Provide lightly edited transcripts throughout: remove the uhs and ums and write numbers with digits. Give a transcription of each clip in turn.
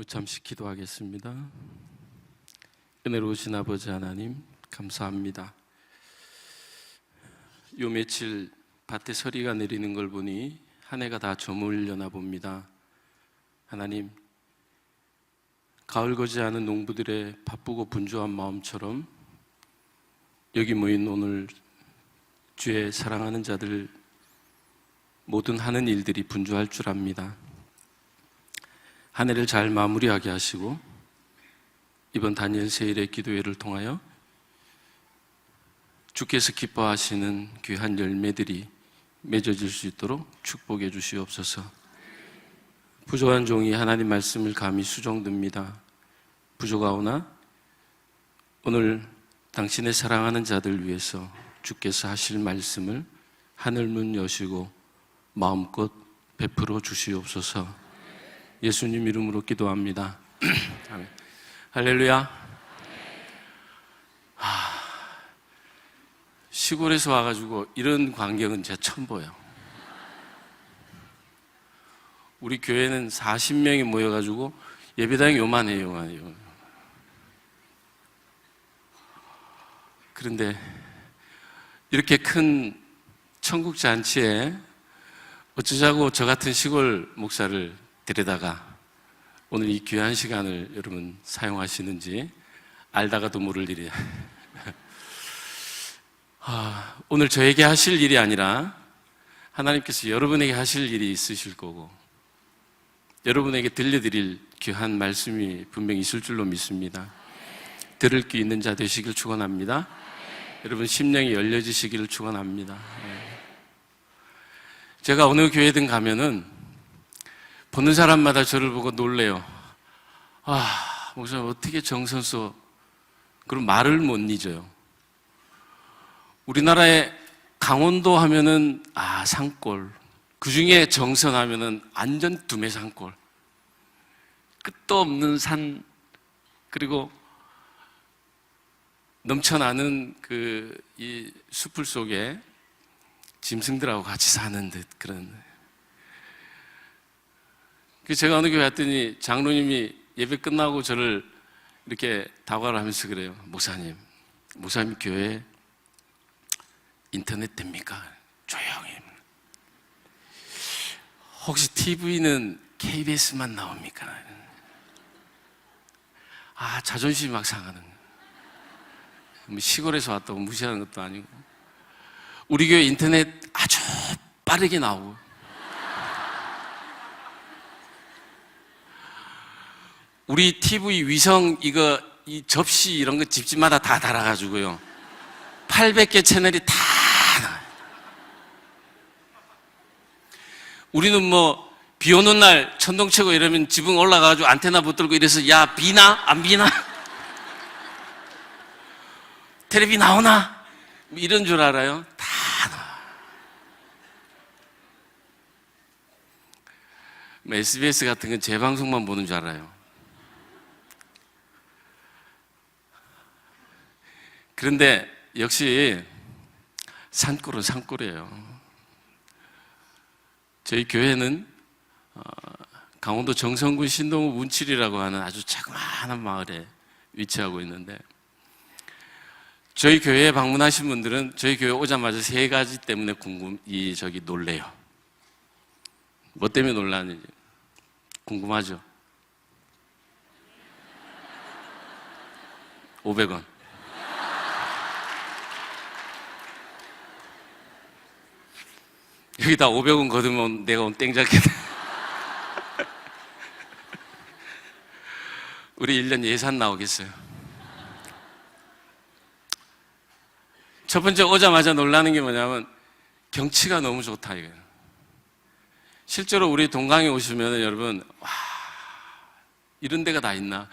잠시 기도하겠습니다. 은혜로우신 아버지 하나님 감사합니다. 요 며칠 밭에 서리가 내리는 걸 보니 한 해가 다 저물려나 봅니다. 하나님, 가을 거지 않은 농부들의 바쁘고 분주한 마음처럼 여기 모인 오늘 주의 사랑하는 자들 모든 하는 일들이 분주할 줄 압니다. 한 해를 잘 마무리하게 하시고 이번 다니엘 세일의 기도회를 통하여 주께서 기뻐하시는 귀한 열매들이 맺어질 수 있도록 축복해 주시옵소서. 부족한 종이 하나님 말씀을 감히 수종듭니다. 부족하오나 오늘 당신의 사랑하는 자들 위해서 주께서 하실 말씀을 하늘문 여시고 마음껏 베풀어 주시옵소서. 예수님 이름으로 기도합니다. 아멘. 할렐루야. 시골에서 와가지고 이런 광경은 제가 처음 봐요. 우리 교회는 40명이 모여가지고 예배당이 요만해요. 그런데 이렇게 큰 천국 잔치에 어쩌자고 저 같은 시골 목사를 데려다가 오늘 이 귀한 시간을 여러분 사용하시는지 알다가도 모를 일이야. 오늘 저에게 하실 일이 아니라 하나님께서 여러분에게 하실 일이 있으실 거고 여러분에게 들려드릴 귀한 말씀이 분명히 있을 줄로 믿습니다. 들을 귀 있는 자 되시길 축원합니다. 여러분 심령이 열려지시기를 축원합니다. 제가 어느 교회든 가면은 보는 사람마다 저를 보고 놀래요. 목사님 어떻게 정선서 그런 말을 못 잊어요. 우리나라에 강원도 하면은 산골, 그 중에 정선 하면은 완전 두메 산골, 끝도 없는 산, 그리고 넘쳐나는 이 숲을 속에 짐승들하고 같이 사는 듯 그런. 제가 어느 교회 갔더니 장로님이 예배 끝나고 저를 이렇게 다가를 하면서 그래요. 목사님 교회 인터넷 됩니까? 조용히. 혹시 TV는 KBS만 나옵니까? 자존심이 막 상하는. 시골에서 왔다고 무시하는 것도 아니고. 우리 교회 인터넷 아주 빠르게 나오고. 우리 TV 위성 이 접시 이런 거 집집마다 다 달아가지고요. 800개 채널이 다 나와요. 우리는 비 오는 날 천둥 치고 이러면 지붕 올라가가지고 안테나 붙들고 이래서 야, 비나? 안 비나? 텔레비 나오나? 이런 줄 알아요? 다 나와. SBS 같은 건 재방송만 보는 줄 알아요. 그런데 역시 산골은 산골이에요. 저희 교회는 강원도 정선군 신동읍 운칠이라고 하는 아주 자그마한 마을에 위치하고 있는데 저희 교회에 방문하신 분들은 저희 교회 오자마자 세 가지 때문에 놀래요. 뭐 때문에 놀라는지 궁금하죠? 500원. 여기다 500원 거두면 내가 오늘 땡잡겠다. 우리 1년 예산 나오겠어요. 첫 번째 오자마자 놀라는 게 뭐냐면 경치가 너무 좋다 이거예요. 실제로 우리 동강에 오시면 여러분 이런 데가 다 있나?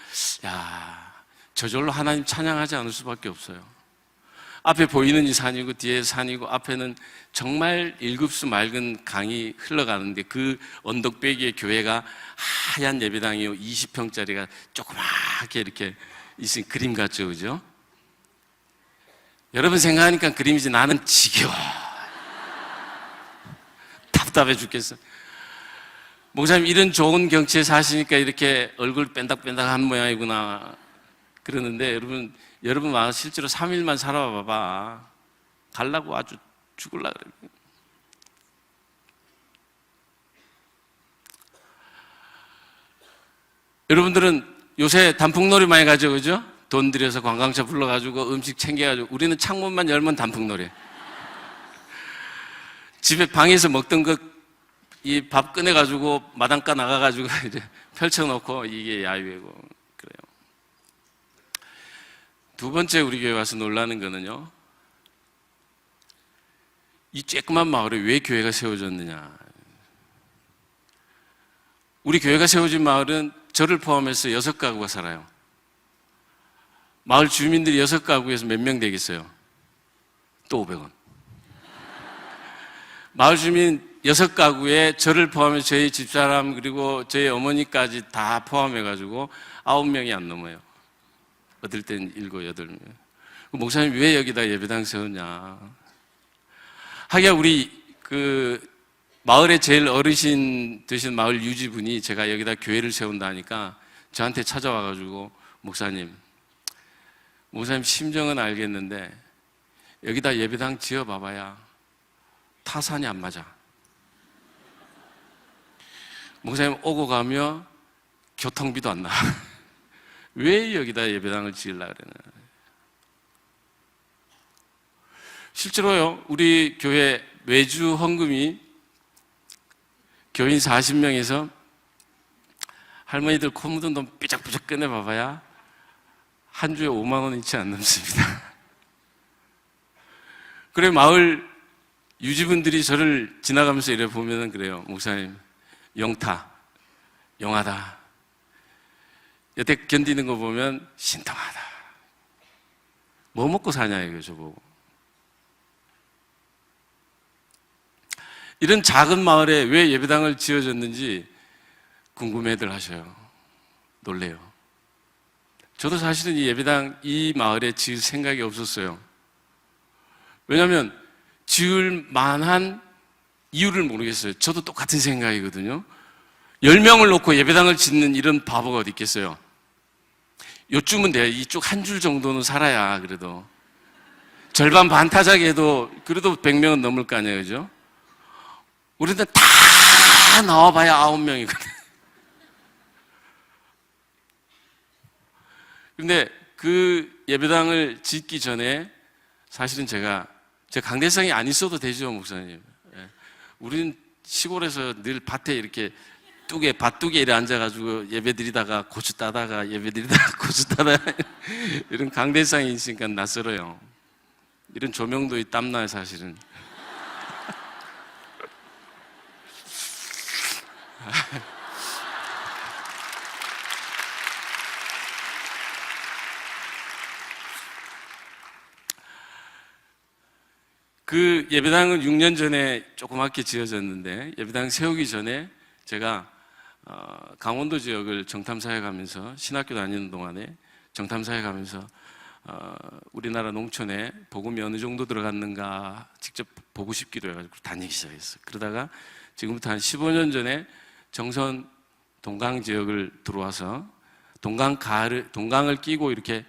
저절로 하나님 찬양하지 않을 수밖에 없어요. 앞에 보이는 이 산이고 뒤에 산이고 앞에는 정말 일급수 맑은 강이 흘러가는데 그 언덕배기에 교회가 하얀 예배당이요 20평짜리가 조그맣게 이렇게 있으니 그림 같죠, 그죠? 여러분 생각하니까 그림이지 나는 지겨워. 답답해 죽겠어. 목사님 이런 좋은 경치에 사시니까 이렇게 얼굴 뺀닥뺀닥한 모양이구나 그러는데 여러분 와서 실제로 3일만 살아봐봐. 갈라고 아주 죽을라 그래요. 여러분들은 요새 단풍놀이 많이 가죠, 그죠? 돈 들여서 관광차 불러가지고 음식 챙겨가지고. 우리는 창문만 열면 단풍놀이. 집에 방에서 먹던 이 밥 꺼내가지고 마당가 나가가지고 이제 펼쳐놓고 이게 야유회고 그래요. 두 번째 우리 교회 와서 놀라는 거는요, 이 쬐끄만 마을에 왜 교회가 세워졌느냐. 우리 교회가 세워진 마을은 저를 포함해서 6가구가 살아요. 마을 주민들이 6가구에서 몇 명 되겠어요? 또 500원. 마을 주민 6가구에 저를 포함해서 저희 집사람 그리고 저희 어머니까지 다 포함해가지고 9명이 안 넘어요. 어떨 땐 7, 8명. 목사님 왜 여기다 예배당 세웠냐. 하기야 우리 마을의 제일 어르신 되신 마을 유지분이 제가 여기다 교회를 세운다 하니까 저한테 찾아와가지고 목사님 심정은 알겠는데 여기다 예배당 지어봐봐야 타산이 안 맞아. 목사님 오고 가며 교통비도 안 나. 왜 여기다 예배당을 지으려고 그러나. 실제로요, 우리 교회 매주 헌금이 교인 40명에서 할머니들 코 묻은 돈 삐쩍삐쩍 꺼내봐봐야 한 주에 5만 원이치 안 넘습니다. 그래 마을 유지분들이 저를 지나가면서 이래 보면은 그래요. 목사님 영하다. 여태 견디는 거 보면 신통하다. 뭐 먹고 사냐 이거 저보고. 이런 작은 마을에 왜 예배당을 지어졌는지 궁금해들 하셔요. 놀래요. 저도 사실은 이 예배당 이 마을에 지을 생각이 없었어요. 왜냐하면 지을 만한 이유를 모르겠어요. 저도 똑같은 생각이거든요. 10명을 놓고 예배당을 짓는 이런 바보가 어디 있겠어요. 요쯤은 돼요. 이쪽 한 줄 정도는 살아야 그래도. 절반 반타작이 해도 그래도 100명은 넘을 거 아니에요. 그죠? 우리는 다 나와봐야 9명이거든. 근데 그 예배당을 짓기 전에 사실은 제가 강대상이 안 있어도 되죠, 목사님. 우리는 시골에서 늘 밭에 이렇게 밭둑에 이래 앉아가지고 예배 드리다가 고추 따다가 예배 드리다가 고추 따다가 이런 강대상이 있으니까 낯설어요. 이런 조명도 땀나요, 사실은. 그 예배당은 6년 전에 조그맣게 지어졌는데 예배당 세우기 전에 제가 강원도 지역을 정탐사에 가면서 신학교 다니는 동안에 정탐사에 가면서 우리나라 농촌에 복음이 어느 정도 들어갔는가 직접 보고 싶기도 해가지고 다니기 시작했어요. 그러다가 지금부터 한 15년 전에 정선 동강 지역을 들어와서 동강을 끼고 이렇게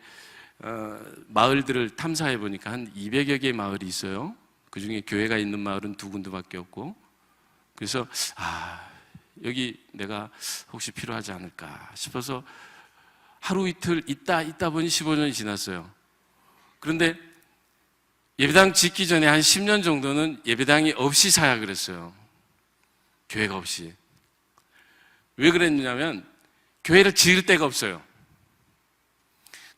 마을들을 탐사해 보니까 한 200여 개의 마을이 있어요. 그 중에 교회가 있는 마을은 2군데밖에 없고, 그래서 여기 내가 혹시 필요하지 않을까 싶어서 하루 이틀 있다 보니 15년이 지났어요. 그런데 예배당 짓기 전에 한 10년 정도는 예배당이 없이 사야 그랬어요. 교회가 없이. 왜 그랬냐면 교회를 지을 데가 없어요.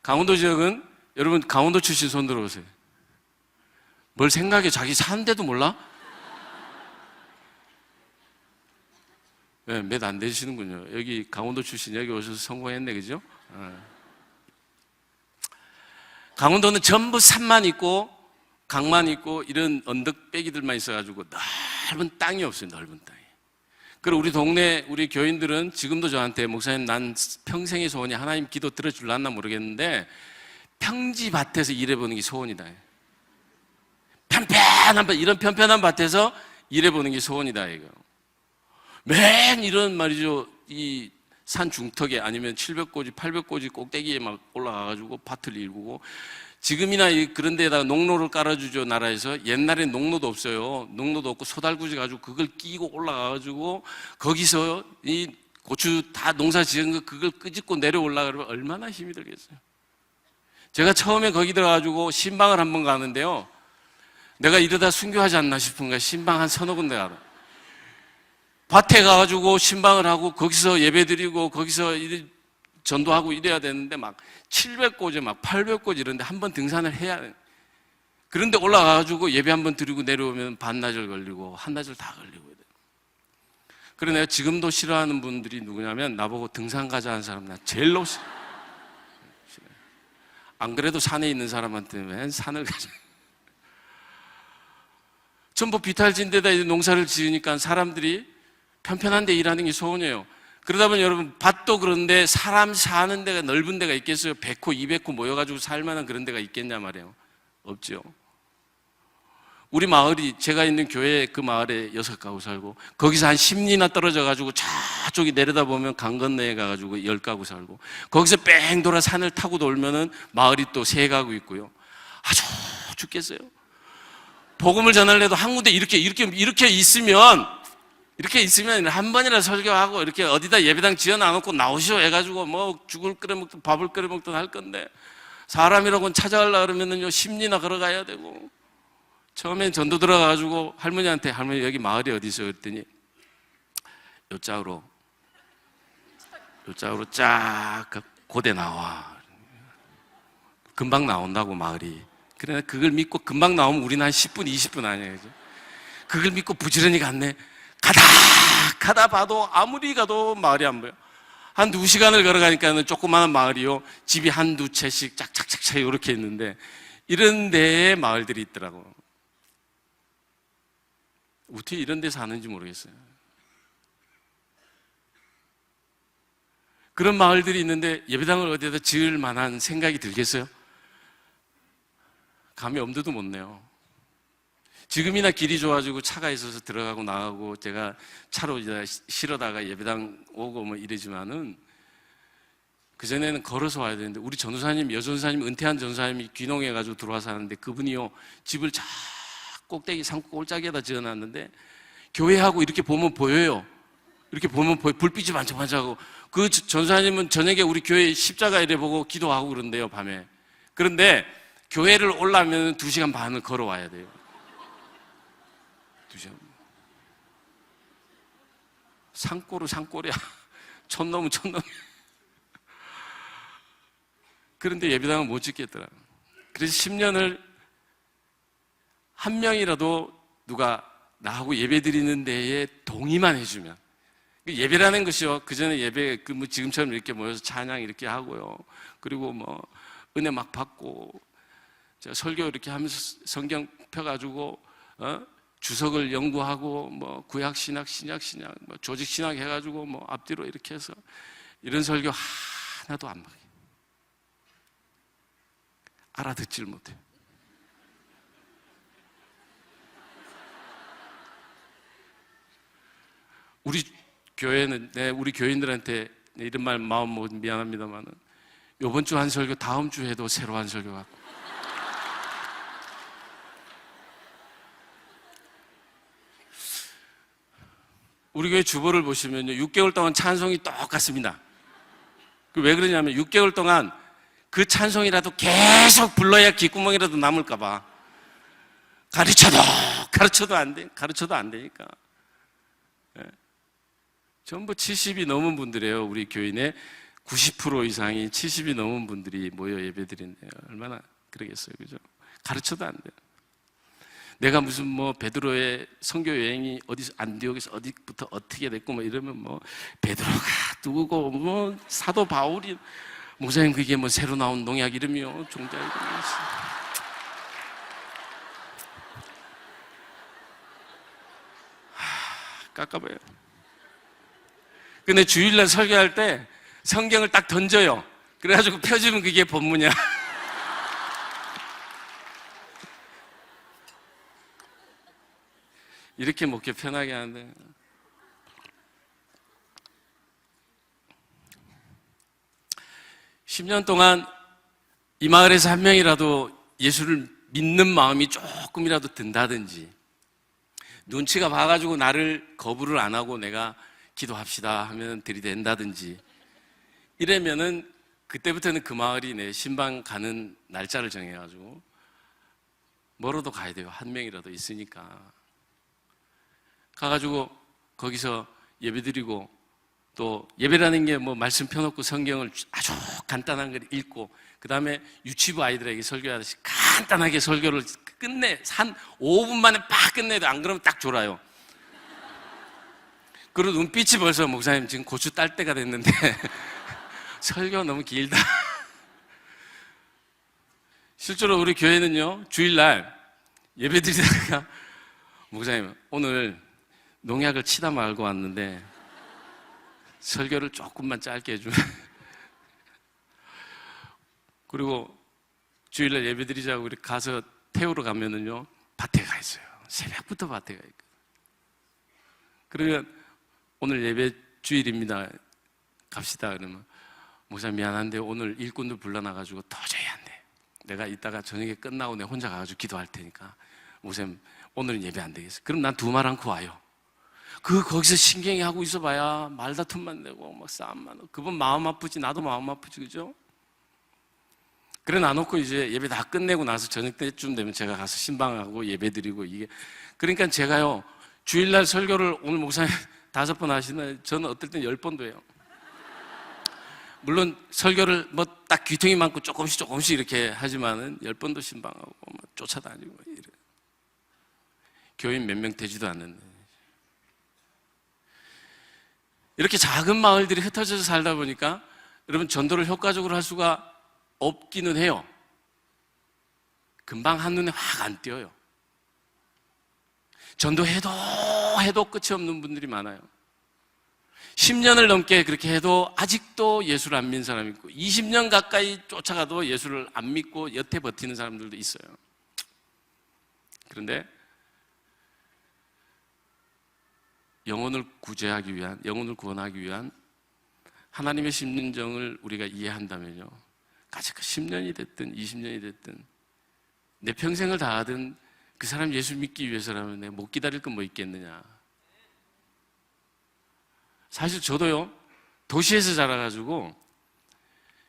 강원도 지역은, 여러분 강원도 출신 손 들어보세요. 뭘 생각해, 자기 사는데도 몰라? 네, 몇 안 되시는군요. 여기 강원도 출신 여기 오셔서 성공했네, 그죠? 강원도는 전부 산만 있고 강만 있고 이런 언덕배기들만 있어가지고 넓은 땅이 없어요. 넓은 땅이. 그리고 우리 동네 우리 교인들은 지금도 저한테 목사님 난 평생의 소원이 하나님 기도 들어줄라나 모르겠는데 평지밭에서 일해보는 게 소원이다. 이런 편편한 밭에서 일해보는 게 소원이다 이거. 맨 이런 말이죠. 이 산 중턱에 아니면 700고지, 800고지 꼭대기에 막 올라가가지고 밭을 일구고, 지금이나 그런 데다가 농로를 깔아주죠, 나라에서. 옛날엔 농로도 없어요. 농로도 없고 소달구지 가지고 그걸 끼고 올라가가지고 거기서 이 고추 다 농사 지은 거 그걸 끄집고 내려올라 그러면 얼마나 힘이 들겠어요. 제가 처음에 거기 들어가지고 신방을 한번 가는데요. 내가 이러다 순교하지 않나 싶은 거야. 신방 한 서너 군데 가라. 밭에 가가지고 신방을 하고 거기서 예배드리고 거기서 전도하고 이래야 되는데 막 700고지 막 800고지 이런데 한번 등산을 해야 돼. 그런데 올라가가지고 예배 한번 드리고 내려오면 반나절 걸리고 한나절 다 걸리고. 그래 내가 지금도 싫어하는 분들이 누구냐면 나보고 등산 가자 하는 사람 나 제일로 싫어. 안 그래도 산에 있는 사람한테 왜 산을 가자. 전부 비탈진 데다 농사를 지으니까 사람들이 편편한 데 일하는 게 소원이에요. 그러다 보면 여러분 밭도 그런데 사람 사는 데가 넓은 데가 있겠어요? 100호, 200호 모여가지고 살만한 그런 데가 있겠냐 말이에요. 없죠. 우리 마을이 제가 있는 교회 그 마을에 6가구 살고 거기서 한 10리나 떨어져가지고 저쪽이 내려다보면 강 건너에 가가지고 10가구 살고 거기서 뺑 돌아 산을 타고 돌면은 마을이 또 3가구 있고요. 아주 죽겠어요. 복음을 전하려도 한 군데 이렇게 있으면 한 번이라 설교하고 이렇게 어디다 예배당 지어놔놓고 나오시오 해가지고 뭐 죽을 끓여 먹든 밥을 끓여 먹든 할 건데 사람이라고는 찾아가려고 그러면은요 10리나 걸어가야 되고. 처음엔 전도 들어가가지고 할머니한테 할머니 여기 마을이 어디 있어요? 그랬더니 요짝으로 쫙 고대 나와. 금방 나온다고 마을이. 그래 그걸 믿고 금방 나오면 우리는 한 10분 20분 아니에요. 그걸 믿고 부지런히 갔네. 가다 봐도 아무리 가도 마을이 안 보여. 한 2시간을 걸어가니까는 조그마한 마을이요. 집이 한두 채씩 짝짝짝짝 이렇게 있는데 이런 데에 마을들이 있더라고. 어떻게 이런 데 사는지 모르겠어요. 그런 마을들이 있는데 예배당을 어디에다 지을 만한 생각이 들겠어요? 감히 엄두도 못 내요. 지금이나 길이 좋아지고 차가 있어서 들어가고 나가고 제가 차로 이제 실어다가 예배당 오고 뭐 이러지만은 그전에는 걸어서 와야 되는데 우리 전도사님, 여전사님, 은퇴한 전도사님이 귀농해가지고 들어와서 하는데 그분이요 집을 쫙 꼭대기 산골 꼴짝에다 지어놨는데 교회하고 이렇게 보면 보여요. 이렇게 보면 불빛이 반짝반짝하고 그 전사님은 저녁에 우리 교회 십자가 이래 보고 기도하고 그런대요 밤에. 그런데 교회를 올라면 2시간 반을 걸어와야 돼요. 2시간. 산골이야. 촌놈은 촌놈이야. 그런데 예배당은 못 짓겠더라. 그래서 10년을 한 명이라도 누가 나하고 예배 드리는 데에 동의만 해주면. 예배라는 것이요. 그 전에 예배, 뭐 지금처럼 이렇게 모여서 찬양 이렇게 하고요. 그리고 뭐 은혜 막 받고, 제가 설교 이렇게 하면서 성경 펴가지고, 주석을 연구하고, 뭐 구약신학, 신약신학, 뭐 조직신학 해가지고 뭐 앞뒤로 이렇게 해서 이런 설교 하나도 안 먹어요. 알아듣질 못해요. 우리 교회는 우리 교인들한테 이런 말 마음 먹으면 미안합니다만은 이번 주 한 설교 다음 주 해도 새로 한 설교 같고 우리 교회 주보를 보시면요 6개월 동안 찬송이 똑같습니다. 왜 그러냐면 6개월 동안 그 찬송이라도 계속 불러야 귓구멍이라도 남을까 봐 가르쳐도 안 되니까. 전부 70이 넘은 분들이에요. 우리 교인의 90% 이상이 70이 넘은 분들이 모여 예배드리는데 얼마나 그러겠어요, 그죠? 가르쳐도 안 돼요. 내가 무슨 뭐 베드로의 선교 여행이 어디서 안디옥에서 어디부터 어떻게 됐고 뭐 이러면 뭐 베드로가 누구고 뭐 사도 바울이 목사님 그게 뭐 새로 나온 농약 이름이요, 종자 이름이 깎아봐요. 근데 주일날 설교할 때 성경을 딱 던져요. 그래가지고 펴주면 그게 본문이야. 이렇게 목회 편하게 하는데 10년 동안 이 마을에서 한 명이라도 예수를 믿는 마음이 조금이라도 든다든지, 눈치가 봐가지고 나를 거부를 안 하고 내가 기도합시다 하면 들이댄다든지 이러면은 그때부터는 그 마을이 내 신방 가는 날짜를 정해가지고 뭐로도 가야 돼요. 한 명이라도 있으니까. 가가지고 거기서 예배드리고, 또 예배라는 게 뭐 말씀 펴놓고 성경을 아주 간단한 걸 읽고, 그 다음에 유치부 아이들에게 설교하듯이 간단하게 설교를 끝내, 한 5분 만에 빡 끝내도 안 그러면 딱 졸아요. 그리고 눈빛이 벌써 목사님 지금 고추 딸 때가 됐는데 설교 너무 길다. 실제로 우리 교회는요, 주일날 예배 드리다가 목사님 오늘 농약을 치다 말고 왔는데 설교를 조금만 짧게 해주면 그리고 주일날 예배 드리자고 우리 가서 태우러 가면은요, 밭에 가 있어요. 새벽부터 밭에 가 있고. 그러면 오늘 예배 주일입니다, 갑시다. 그러면 목사님 미안한데 오늘 일꾼들 불러놔가지고 도저히 안 돼. 내가 이따가 저녁에 끝나고 내가 혼자 가가지고 기도할 테니까 목사님 오늘은 예배 안 되겠어. 그럼 난 두 말 않고 와요. 거기서 신경이 하고 있어봐야 말다툼만 되고 막 싸움만. 그분 마음 아프지, 나도 마음 아프지, 그죠? 그래 놔놓고 이제 예배 다 끝내고 나서 저녁 때쯤 되면 제가 가서 신방하고 예배 드리고, 이게 그러니까 제가요, 주일날 설교를 오늘 목사님 5번 하시는, 저는 어떨 땐 10번도 해요. 물론 설교를 뭐 딱 귀퉁이 많고 조금씩 이렇게 하지만은 10번도 신방하고 막 쫓아다니고 이래. 교인 몇 명 되지도 않는데. 이렇게 작은 마을들이 흩어져서 살다 보니까 여러분 전도를 효과적으로 할 수가 없기는 해요. 금방 한눈에 확 안 띄어요. 전도해도 끝이 없는 분들이 많아요. 10년을 넘게 그렇게 해도 아직도 예수를 안 믿는 사람이 있고, 20년 가까이 쫓아가도 예수를 안 믿고 여태 버티는 사람들도 있어요. 그런데 영혼을 구제하기 위한, 영혼을 구원하기 위한 하나님의 심정을 우리가 이해한다면요, 가지 10년이 됐든 20년이 됐든 내 평생을 다하든 그 사람 예수 믿기 위해서라면 내가 못 기다릴 건 뭐 있겠느냐. 사실 저도요, 도시에서 자라가지고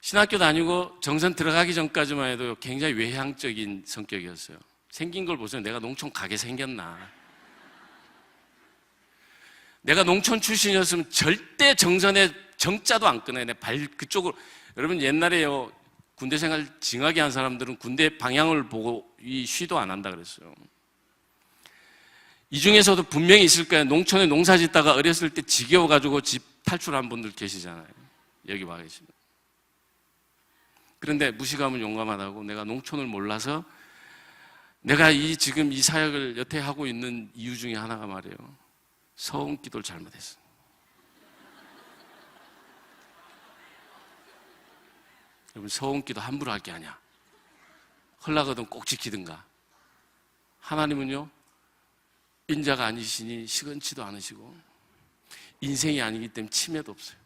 신학교 다니고 정선 들어가기 전까지만 해도 굉장히 외향적인 성격이었어요. 생긴 걸 보세요. 내가 농촌 가게 생겼나. 내가 농촌 출신이었으면 절대 정선에 정자도 안 끊어요. 내 발 그쪽으로. 여러분 옛날에요, 군대 생활 징하게 한 사람들은 군대 방향을 보고 쉬도 안 한다 그랬어요. 이 중에서도 분명히 있을 거예요. 농촌에 농사 짓다가 어렸을 때 지겨워가지고 집 탈출한 분들 계시잖아요. 여기 와 계시면. 그런데 무식하면 용감하다고, 내가 농촌을 몰라서 내가 지금 이 사역을 여태 하고 있는 이유 중에 하나가 말이에요, 서원 기도를 잘못했어. 여러분, 서원 기도 함부로 할 게 아니야. 헐락하든 꼭 지키든가. 하나님은요, 인자가 아니시니 시건치도 않으시고 인생이 아니기 때문에 치매도 없어요.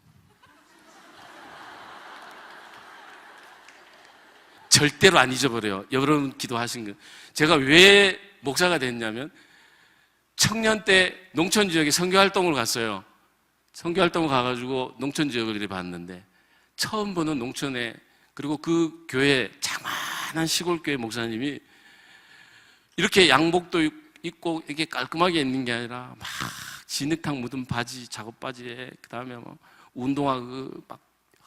절대로 안 잊어버려요. 여러분 기도하신 거. 제가 왜 목사가 됐냐면, 청년 때 농촌 지역에 선교활동을 갔어요. 선교활동을 가가지고 농촌 지역을 이렇게 봤는데, 처음 보는 농촌에, 그리고 그 교회, 자만한 시골 교회 목사님이 이렇게 양복도 입고 이렇게 깔끔하게 입는 게 아니라 막 진흙탕 묻은 바지, 작업 바지에 그 다음에 뭐 운동화 막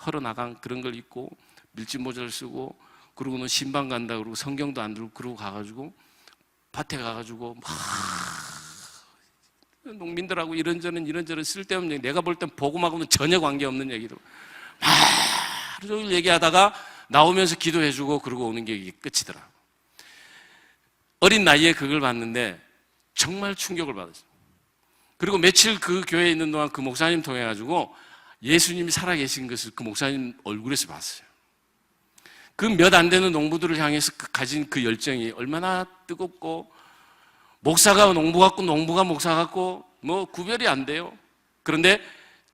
헐어나간 그런 걸 입고 밀짚 모자를 쓰고, 그러고는 신방 간다 그러고 성경도 안 들고 그러고 가가지고 밭에 가가지고 막 농민들하고 이런저런 쓸데없는 얘기, 내가 볼 땐 복음하고는 전혀 관계없는 얘기도 막 하루 종일 얘기하다가 나오면서 기도해주고 그러고 오는 게 이게 끝이더라. 어린 나이에 그걸 봤는데 정말 충격을 받았어요. 그리고 며칠 그 교회에 있는 동안 그 목사님 통해 가지고 예수님이 살아계신 것을 그 목사님 얼굴에서 봤어요. 그 몇 안 되는 농부들을 향해서 가진 그 열정이 얼마나 뜨겁고, 목사가 농부 같고 농부가 목사 같고 뭐 구별이 안 돼요. 그런데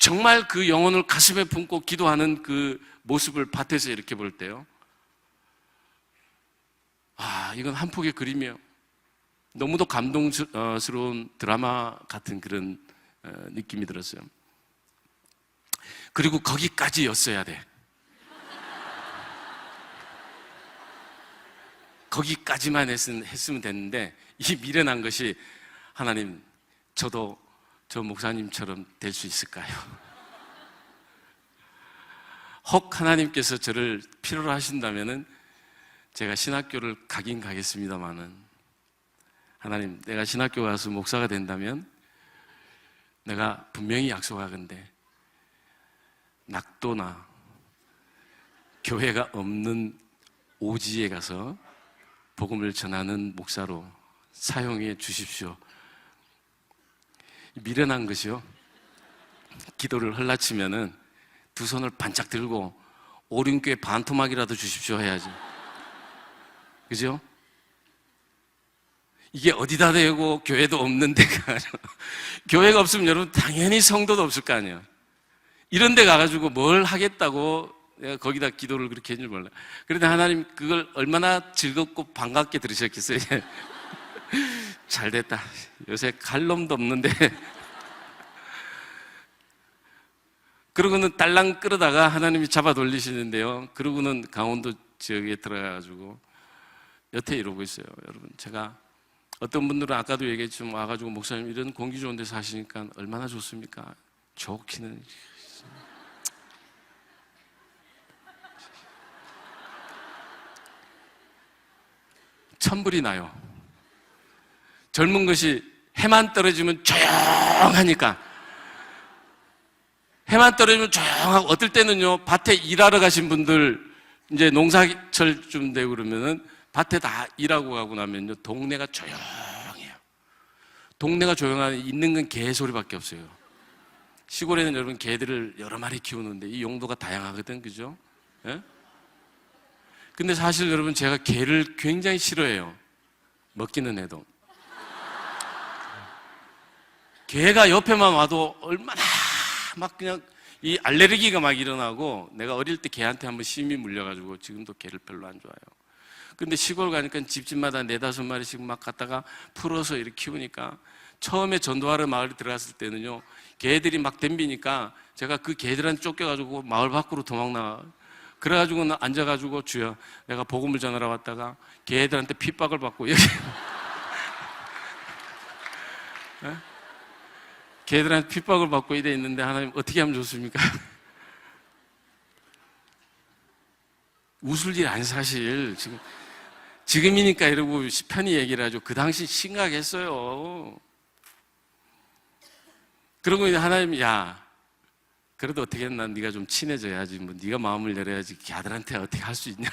정말 그 영혼을 가슴에 품고 기도하는 그 모습을 밭에서 이렇게 볼 때요, 이건 한 폭의 그림이에요. 너무도 감동스러운 드라마 같은 그런 느낌이 들었어요. 그리고 거기까지였어야 돼. 거기까지만 했으면 됐는데, 이 미련한 것이, 하나님, 저도 저 목사님처럼 될 수 있을까요? 혹 하나님께서 저를 필요로 하신다면은 제가 신학교를 가긴 가겠습니다만은, 하나님, 내가 신학교 가서 목사가 된다면 내가 분명히 약속하건대 낙도나 교회가 없는 오지에 가서 복음을 전하는 목사로 사용해 주십시오. 미련한 것이요, 기도를 흘라치면은 두 손을 반짝 들고 오륜교회 반토막이라도 주십시오 해야지. 그죠? 이게 어디다 대고 교회도 없는 데가 교회가 없으면 여러분 당연히 성도도 없을 거 아니에요. 이런 데 가가지고 뭘 하겠다고 내가 거기다 기도를 그렇게 해줄 몰라. 그런데 하나님 그걸 얼마나 즐겁고 반갑게 들으셨겠어요. 잘 됐다. 요새 갈 놈도 없는데. 그러고는 딸랑 끌어다가 하나님이 잡아 돌리시는데요, 그러고는 강원도 지역에 들어가가지고 여태 이러고 있어요. 여러분, 제가 어떤 분들은 아까도 얘기했지만 와가지고 목사님 이런 공기 좋은 데 사시니까 얼마나 좋습니까? 좋기는. 천불이 나요. 젊은 것이 해만 떨어지면 조용하니까, 해만 떨어지면 조용하고, 어떨 때는요, 밭에 일하러 가신 분들, 이제 농사철쯤 되고 그러면은 밭에 다 일하고 가고 나면요, 동네가 조용해요. 동네가 조용하니 있는 건 개 소리밖에 없어요. 시골에는 여러분 개들을 여러 마리 키우는데 이 용도가 다양하거든, 그죠? 예? 근데 사실 여러분 제가 개를 굉장히 싫어해요. 먹기는 해도. 개가 옆에만 와도 얼마나 막 그냥 이 알레르기가 막 일어나고, 내가 어릴 때 개한테 한번 심히 물려가지고 지금도 개를 별로 안 좋아해요. 근데 시골 가니까 집집마다 4-5마리씩 막 갖다가 풀어서 이렇게 키우니까, 처음에 전도하러 마을에 들어갔을 때는요, 개들이 막 덤비니까 제가 그 개들한테 쫓겨가지고 마을 밖으로 도망나와. 그래가지고 앉아가지고, 주여, 내가 복음을 전하러 왔다가 개들한테 핍박을 받고 여기 개들한테 핍박을 받고 이래 있는데 하나님 어떻게 하면 좋습니까? 웃을 일 아니, 사실. 지금이니까 이러고 편히 얘기를 하죠. 그 당시 심각했어요. 그러고 이제 하나님, 야, 그래도 어떻게 했나, 네가 좀 친해져야지, 뭐 네가 마음을 열어야지 걔들한테 어떻게 할 수 있냐.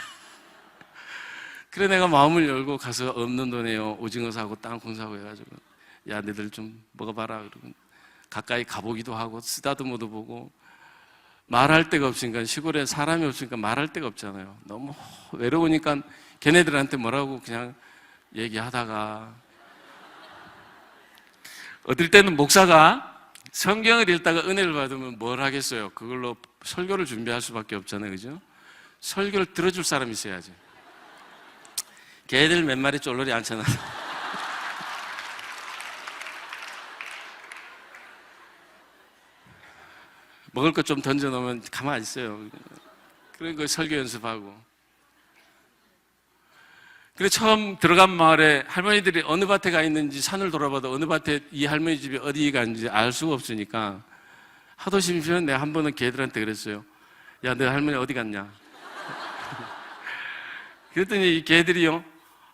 그래 내가 마음을 열고 가서 없는 돈에요, 오징어 사고 땅콩 사고 해가지고, 야, 너희들 좀 먹어봐라. 그러고 가까이 가보기도 하고 쓰다듬어도 보고. 말할 데가 없으니까, 시골에 사람이 없으니까 말할 데가 없잖아요. 너무 외로우니까 걔네들한테 뭐라고 그냥 얘기하다가, 어떨 때는 목사가 성경을 읽다가 은혜를 받으면 뭘 하겠어요? 그걸로 설교를 준비할 수밖에 없잖아요, 그죠? 설교를 들어줄 사람이 있어야지. 개들 몇 마리 쫄러리 앉혀놔. 먹을 것 좀 던져놓으면 가만히 있어요. 그러니까 설교 연습하고. 그래 처음 들어간 마을에 할머니들이 어느 밭에 가 있는지 산을 돌아봐도 어느 밭에 이 할머니 집이 어디 가는지 알 수가 없으니까 하도 심심해서 내가 한 번은 걔들한테 그랬어요. 야, 너 할머니 어디 갔냐? 그랬더니 이 걔들이요,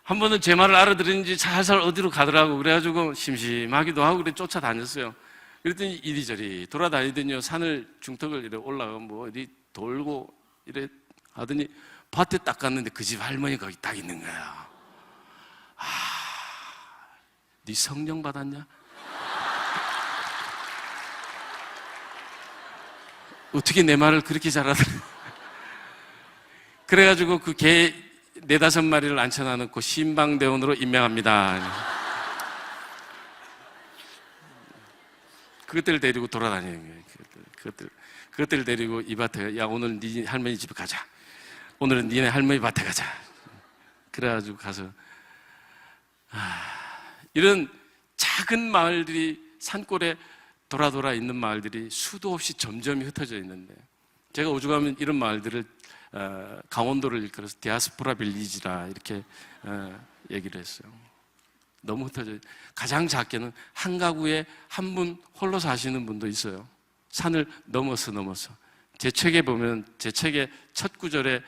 한 번은 제 말을 알아들었는지 살살 어디로 가더라고. 그래가지고 심심하기도 하고 그래 쫓아다녔어요. 그랬더니 이리저리 돌아다니더니요, 산을 중턱을 이래 올라가 뭐 어디 돌고 이래 하더니 밭에 딱 갔는데 그 집 할머니가 거기 딱 있는 거야. 네 성령 받았냐? 어떻게 내 말을 그렇게 잘하더니. 그래가지고 그 개 4-5마리를 앉혀놔 놓고 신방대원으로 임명합니다. 그것들 데리고 돌아다니는 거예요. 그것들 데리고 이 밭에, 야, 오늘 네 할머니 집에 가자. 오늘은 니네 할머니 밭에 가자. 그래가지고 가서, 이런 작은 마을들이 산골에 돌아 있는 마을들이 수도 없이 점점 흩어져 있는데, 제가 오죽하면 이런 마을들을 강원도를 일컬어서 디아스포라 빌리지라 이렇게 얘기를 했어요. 너무 흩어져. 가장 작게는 한 가구에 한 분 홀로 사시는 분도 있어요. 산을 넘어서. 제 책에 보면, 제 책의 첫 구절에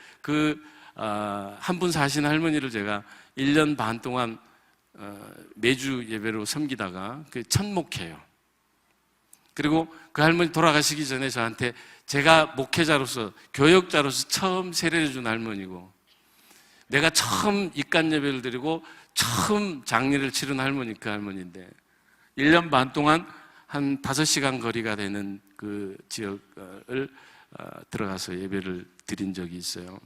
한 분 사시는 할머니를 제가 1년 반 동안 매주 예배로 섬기다가 첫 목회예요. 그리고 그 할머니 돌아가시기 전에 저한테, 제가 목회자로서, 교역자로서 처음 세례를 준 할머니고, 내가 처음 입간 예배를 드리고 처음 장례를 치른 할머니, 그 할머니인데 1년 반 동안 한 5시간 거리가 되는 그 지역을 들어가서 예배를 드린 적이 있어요.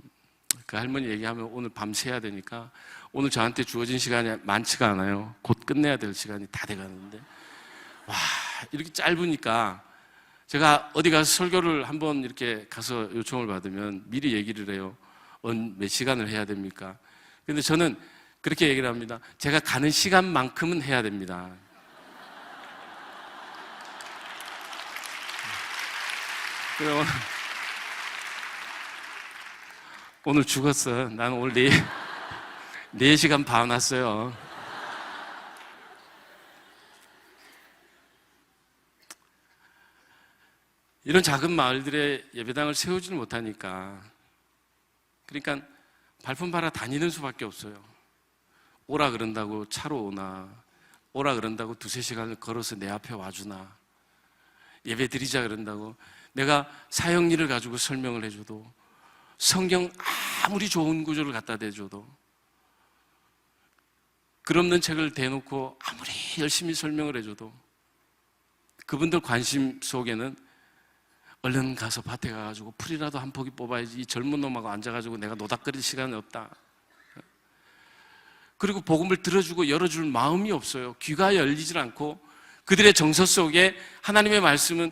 그 할머니 얘기하면 오늘 밤새야 되니까 오늘 저한테 주어진 시간이 많지가 않아요. 곧 끝내야 될 시간이 다 돼가는데, 와, 이렇게 짧으니까 제가 어디 가서 설교를 한번 이렇게 가서 요청을 받으면 미리 얘기를 해요. 몇 시간을 해야 됩니까? 근데 저는 그렇게 얘기를 합니다. 제가 가는 시간만큼은 해야 됩니다. 오늘 죽었어. 나는 오늘 4시간 반 왔어요. 이런 작은 마을들의 예배당을 세우지를 못하니까, 그러니까 발품 팔아 다니는 수밖에 없어요. 오라 그런다고 차로 오나, 오라 그런다고 2-3시간을 걸어서 내 앞에 와주나, 예배 드리자 그런다고 내가 사형리를 가지고 설명을 해줘도, 성경 아무리 좋은 구조를 갖다 대줘도, 글 없는 책을 대놓고 아무리 열심히 설명을 해줘도 그분들 관심 속에는 얼른 가서 밭에 가가지고 풀이라도 한 포기 뽑아야지, 이 젊은 놈하고 앉아가지고 내가 노닥거릴 시간이 없다. 그리고 복음을 들어주고 열어줄 마음이 없어요. 귀가 열리질 않고 그들의 정서 속에 하나님의 말씀은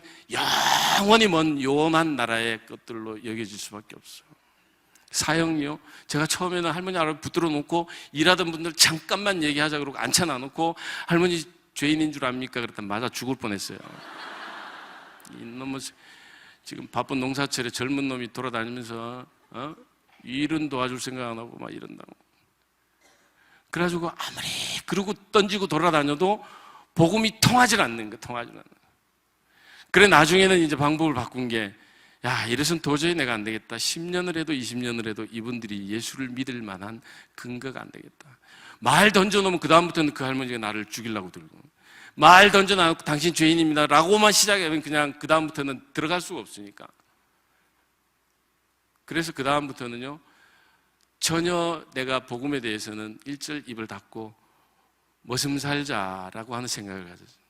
영원히 먼 요원한 나라의 것들로 여겨질 수밖에 없어요. 사형이요, 제가 처음에는 할머니 알아 붙들어 놓고 일하던 분들 잠깐만 얘기하자 그러고 앉혀놔 놓고, 할머니 죄인인 줄 압니까? 그랬더니 맞아 죽을 뻔했어요. 이놈은 지금 바쁜 농사철에 젊은 놈이 돌아다니면서 일은 도와줄 생각 안 하고 막 이런다고. 그래가지고 아무리 그러고 던지고 돌아다녀도 복음이 통하질 않는 거야. 통하질 않는 거야. 그래 나중에는 이제 방법을 바꾼 게, 야, 이래서는 도저히 내가 안 되겠다. 10년을 해도 20년을 해도 이분들이 예수를 믿을 만한 근거가 안 되겠다. 말 던져놓으면 그 다음부터는 그 할머니가 나를 죽이려고 들고, 말 던져놔놓고 당신 죄인입니다 라고만 시작하면 그냥 그 다음부터는 들어갈 수가 없으니까. 그래서 그 다음부터는요, 전혀 내가 복음에 대해서는 일절 입을 닫고 머슴 살자라고 하는 생각을 가졌어요.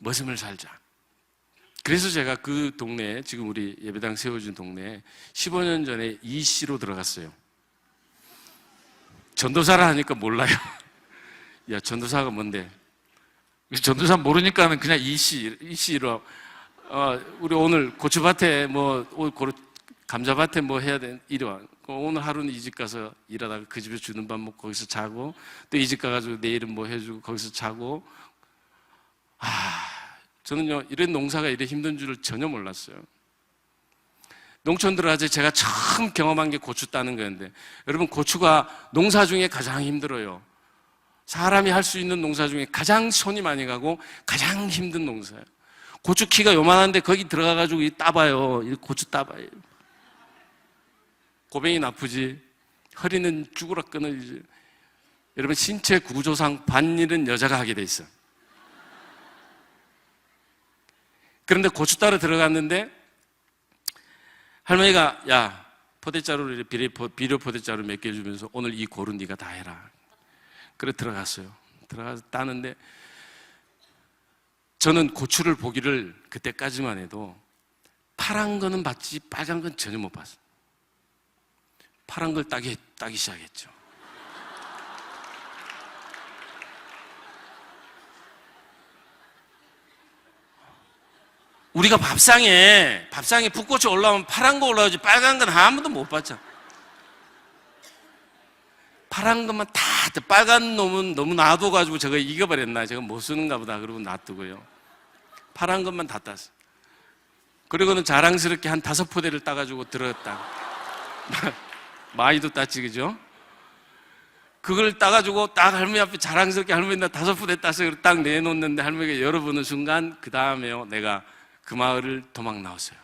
머슴을 살자. 그래서 제가 그 동네에, 지금 우리 예배당 세워진 동네에 15년 전에 이씨로 들어갔어요. 전도사라 하니까 몰라요. 야, 전도사가 뭔데? 전도사 모르니까는 그냥 이씨로. 우리 오늘 고추밭에 감자밭에 해야 돼. 이리 와. 오늘 하루는 이 집 가서 일하다가 그 집에 주는 밥 먹고 거기서 자고, 또 이 집 가가지고 내일은 해주고 거기서 자고. 저는요, 이런 농사가 이래 힘든 줄을 전혀 몰랐어요. 농촌 들어가서 제가 처음 경험한 게 고추 따는 거였는데, 여러분, 고추가 농사 중에 가장 힘들어요. 사람이 할 수 있는 농사 중에 가장 손이 많이 가고 가장 힘든 농사예요. 고추 키가 요만한데 거기 들어가가지고 따봐요. 고추 따봐요. 고뱅이 나쁘지, 허리는 죽으라 끊어지지. 여러분, 신체 구조상 반일은 여자가 하게 돼 있어요. 그런데 고추 따러 들어갔는데 할머니가, 야, 포대자루를 비료 포대자루 몇 개 주면서 오늘 이 고루 네가 다 해라. 그래 들어갔어요. 들어가서 따는데, 저는 고추를 보기를 그때까지만 해도 파란 거는 봤지 빨간 건 전혀 못 봤어요. 파란 걸 따기 시작했죠. 우리가 밥상에 붓꽃이 올라오면 파란 거 올라오지 빨간 건 한 번도 못 봤잖아. 파란 것만 다, 빨간 놈은 너무 놔둬가지고 저거 익어버렸나, 저거 못 쓰는가 보다 그러고 놔두고요. 파란 것만 다 땄어. 그리고는 자랑스럽게 한 5포대를 따가지고 들었다. 많이도 땄지, 그죠? 그걸 따가지고 딱 할머니 앞에 자랑스럽게 할머니 나 5포대 따서 딱 내놓는데 할머니가 열어보는 순간 그 다음에요, 내가 그 마을을 도망 나왔어요.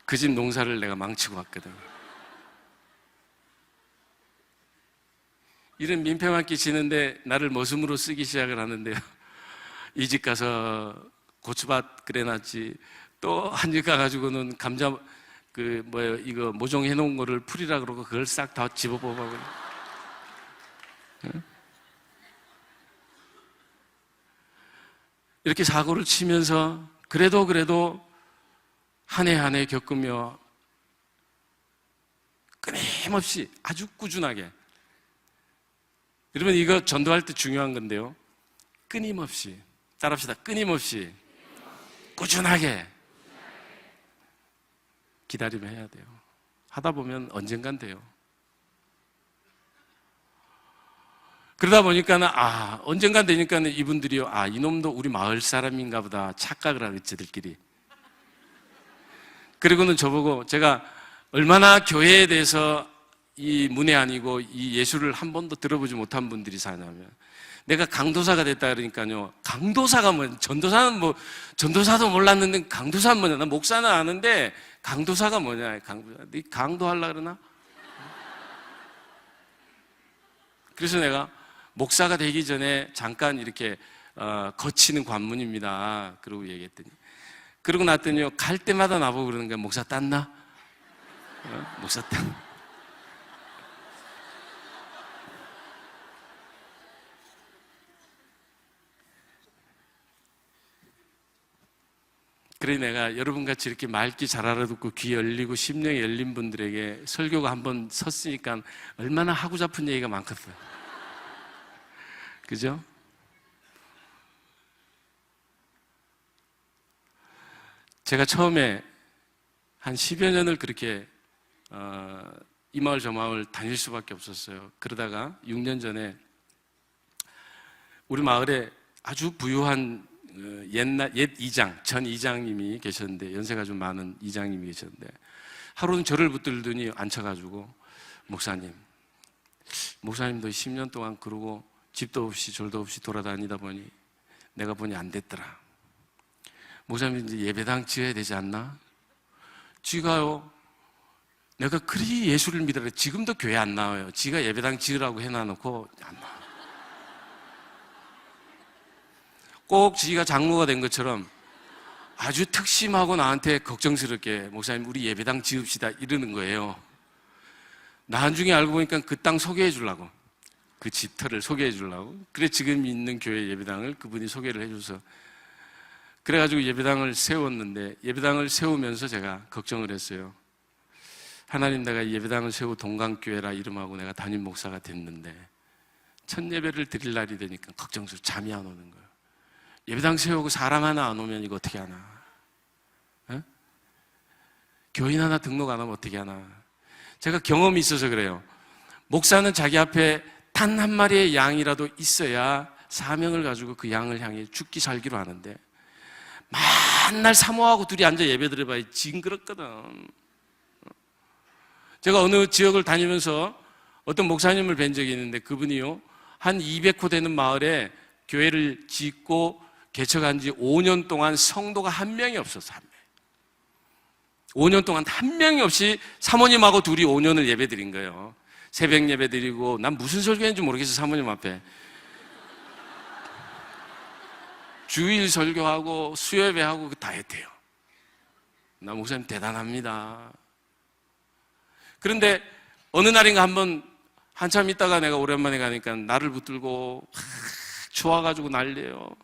그 집 농사를 내가 망치고 왔거든. 이런 민폐맞게 지는데 나를 머슴으로 쓰기 시작을 하는데요. 이 집 가서 고추밭 그래놨지, 또 한 집 가가지고는 감자 이거 모종해 놓은 거를 풀이라 그러고 그걸 싹 다 집어 뽑아버려. 이렇게 사고를 치면서 그래도 한 해 한 해 겪으며 끊임없이 아주 꾸준하게, 여러분 이거 전도할 때 중요한 건데요, 끊임없이, 따라합시다. 끊임없이 꾸준하게 기다리며 해야 돼요. 하다 보면 언젠간 돼요. 그러다 보니까는 언젠간 되니까는 이분들이요, 이놈도 우리 마을 사람인가 보다 착각을 하겠지, 저들끼리. 그리고는 저보고, 제가 얼마나 교회에 대해서 이 문외한이고 이 예수를 한 번도 들어보지 못한 분들이 사냐면, 내가 강도사가 됐다 그러니까요, 강도사가 뭐야? 전도사는 전도사도 몰랐는데 강도사는 뭐냐? 나 목사는 아는데 강도사가 뭐냐? 네 강도하려고 그러나? 그래서 내가 목사가 되기 전에 잠깐 이렇게 거치는 관문입니다. 그러고 얘기했더니, 그러고 났더니요, 갈 때마다 나보고 그러는 거야. 목사 땄나? 목사 땄나? 그래 내가 여러분같이 이렇게 맑기 잘 알아듣고 귀 열리고 심령이 열린 분들에게 설교가 한번 섰으니까 얼마나 하고 싶은 얘기가 많겠어요. 그죠? 제가 처음에 한 10여 년을 그렇게 이 마을 저 마을 다닐 수밖에 없었어요. 그러다가 6년 전에 우리 마을에 아주 부유한 옛 이장, 전 이장님이 계셨는데, 연세가 좀 많은 이장님이 계셨는데, 하루는 저를 붙들더니 앉혀가지고, 목사님도 10년 동안 그러고 집도 없이 절도 없이 돌아다니다 보니 내가 보니 안 됐더라. 목사님 이제 예배당 지어야 되지 않나? 지가요, 내가 그리 예수를 믿으라, 지금도 교회 안 나와요. 지가 예배당 지으라고 해놔놓고 안 나와. 꼭 지가 장로가 된 것처럼 아주 특심하고 나한테 걱정스럽게, 목사님 우리 예배당 지읍시다 이러는 거예요. 나중에 알고 보니까 그 땅 소개해 주려고, 그 집터를 소개해 주려고. 그래 지금 있는 교회 예배당을 그분이 소개를 해줘서, 그래가지고 예배당을 세웠는데, 예배당을 세우면서 제가 걱정을 했어요. 하나님, 내가 예배당을 세우고 동강교회라 이름하고 내가 담임 목사가 됐는데 첫 예배를 드릴 날이 되니까 걱정스러워, 잠이 안 오는 거예요. 예배당 세우고 사람 하나 안 오면 이거 어떻게 하나? 교인 하나 등록 안 하면 어떻게 하나? 제가 경험이 있어서 그래요. 목사는 자기 앞에 단 한 마리의 양이라도 있어야 사명을 가지고 그 양을 향해 죽기 살기로 하는데, 맨날 사모하고 둘이 앉아 예배 드려봐야 징그럽거든. 제가 어느 지역을 다니면서 어떤 목사님을 뵌 적이 있는데, 그분이요, 한 200호 되는 마을에 교회를 짓고 개척한 지 5년 동안 성도가 한 명이 없었어, 한 명. 5년 동안 한 명이 없이 사모님하고 둘이 5년을 예배 드린 거예요. 새벽 예배 드리고, 난 무슨 설교했는지 모르겠어, 사모님 앞에. 주일 설교하고 수요예배하고 다 했대요. 나 목사님 대단합니다. 그런데 어느 날인가 한참 있다가 내가 오랜만에 가니까 나를 붙들고 좋아가지고 난리예요.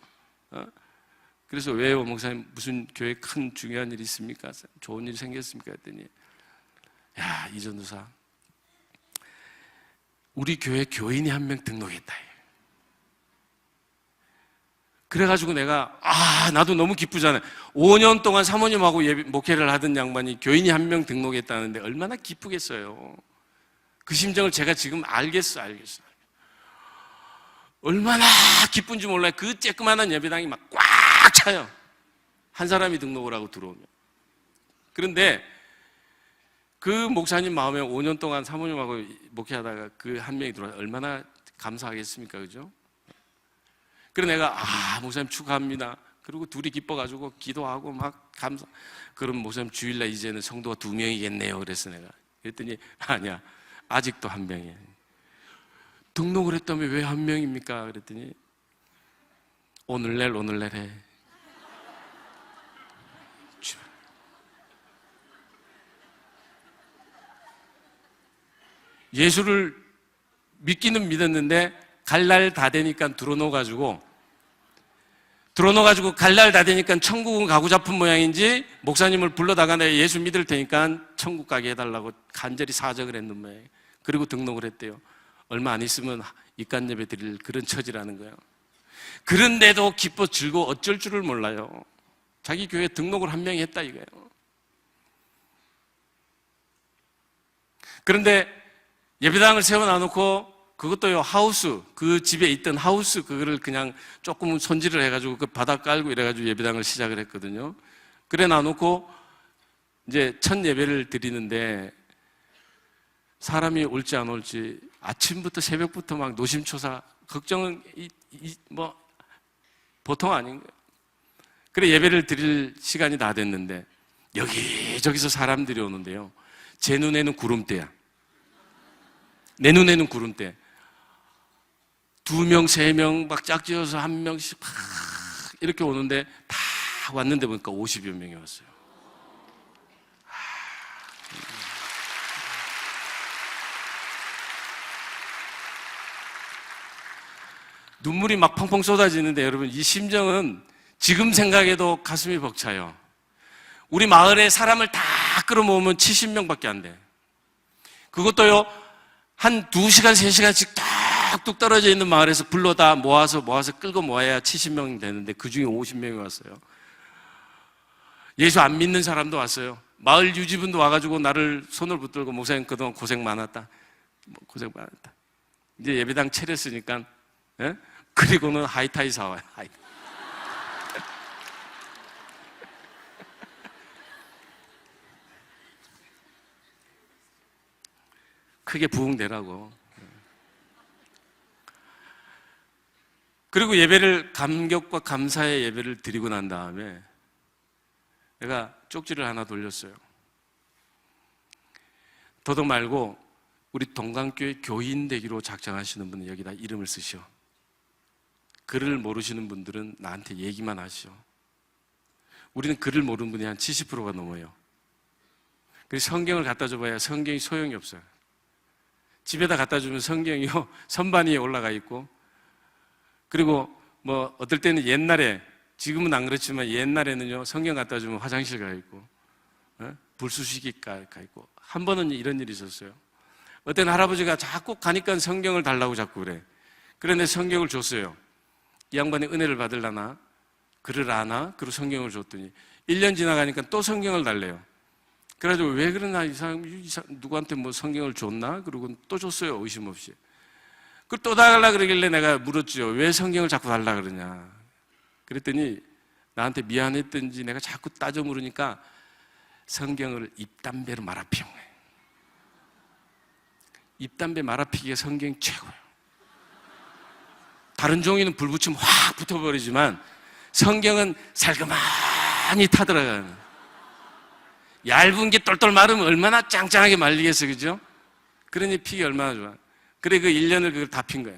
그래서 왜요, 목사님? 무슨 교회 큰 중요한 일이 있습니까? 좋은 일이 생겼습니까? 했더니, 야, 이 전도사, 우리 교회 교인이 한 명 등록했다. 그래가지고 내가 나도 너무 기쁘잖아요. 5년 동안 사모님하고 목회를 하던 양반이 교인이 한 명 등록했다는데 얼마나 기쁘겠어요. 그 심정을 제가 지금 알겠어요. 얼마나 기쁜지 몰라요. 그 쬐끄만한 예배당이 막 꽉 차요. 한 사람이 등록을 하고 들어오면. 그런데 그 목사님 마음에 5년 동안 사모님하고 목회하다가 그 한 명이 들어와서 얼마나 감사하겠습니까? 그죠? 그래 내가 목사님 축하합니다. 그리고 둘이 기뻐가지고 기도하고 막 감사. 그럼 목사님 주일날 이제는 성도가 2명이겠네요. 그래서 내가 그랬더니 아니야, 아직도 한 명이에요. 등록을 했다면 왜 한 명입니까? 그랬더니 오늘 내일 해. 예수를 믿기는 믿었는데 갈 날 다 되니까 들어놓아가지고 갈 날 다 되니까 천국은 가고 잡은 모양인지 목사님을 불러다가 내가 예수 믿을 테니까 천국 가게 해달라고 간절히 사정을 했는 모양이에요. 그리고 등록을 했대요. 얼마 안 있으면 입간 예배 드릴 그런 처지라는 거예요. 그런데도 기뻐 즐거워 어쩔 줄을 몰라요. 자기 교회 등록을 한 명이 했다 이거예요. 그런데 예배당을 세워놔놓고 그것도요, 하우스, 그 집에 있던 하우스, 그거를 그냥 조금 손질을 해가지고 그 바닥 깔고 이래가지고 예배당을 시작을 했거든요. 그래 놔놓고 이제 첫 예배를 드리는데 사람이 올지 안 올지 아침부터 새벽부터 막 노심초사, 걱정은 뭐 보통 아닌 거예요. 그래 예배를 드릴 시간이 다 됐는데 여기저기서 사람들이 오는데요. 제 눈에는 구름대야. 내 눈에는 구름대. 2명, 3명 막 짝지어서 한 명씩 막 이렇게 오는데 다 왔는데 보니까 50여 명이 왔어요. 눈물이 막 펑펑 쏟아지는데 여러분 이 심정은 지금 생각해도 가슴이 벅차요. 우리 마을에 사람을 다 끌어모으면 70명밖에 안 돼. 그것도요 한 2시간, 3시간씩 뚝뚝 떨어져 있는 마을에서 불러다 모아서 끌고 모아야 70명이 되는데 그 중에 50명이 왔어요. 예수 안 믿는 사람도 왔어요. 마을 유지분도 와가지고 나를 손을 붙들고 목사님 그동안 고생 많았다. 고생 많았다. 이제 예배당 차렸으니까, 예? 그리고는 하이타이 사와요. 크게 부흥되라고. 그리고 예배를 감격과 감사의 예배를 드리고 난 다음에 내가 쪽지를 하나 돌렸어요. 더도 말고 우리 동강교회 교인 되기로 작정하시는 분은 여기다 이름을 쓰시오. 글을 모르시는 분들은 나한테 얘기만 하시오. 우리는 글을 모르는 분이 한 70%가 넘어요. 그래서 성경을 갖다 줘봐야 성경이 소용이 없어요. 집에다 갖다 주면 성경이요 선반 위에 올라가 있고, 그리고 뭐 어떨 때는 옛날에, 지금은 안 그렇지만 옛날에는요 성경 갖다 주면 화장실 가 있고, 불쑤시기 가 있고. 한 번은 이런 일이 있었어요. 어떤 할아버지가 자꾸 가니까 성경을 달라고 자꾸 그래. 그런데 성경을 줬어요. 이 양반이 은혜를 받으려나 글을 아나? 그리고 성경을 줬더니 1년 지나가니까 또 성경을 달래요. 그래가지고 왜 그러나 이 사람 누구한테 뭐 성경을 줬나? 그러고 또 줬어요. 의심 없이. 그걸 또 달라 그러길래 내가 물었죠. 왜 성경을 자꾸 달라 그러냐? 그랬더니 나한테 미안했던지 내가 자꾸 따져 물으니까 성경을 입담배로 말아피운 거예요. 입담배 말아피기가 성경이 최고예요. 다른 종이는 불 붙이면 확 붙어버리지만 성경은 살그만히 타들어가는. 얇은 게 똘똘 마르면 얼마나 짱짱하게 말리겠어, 그죠? 그러니 피기 얼마나 좋아. 그래, 그 1년을 그걸 다 핀 거야.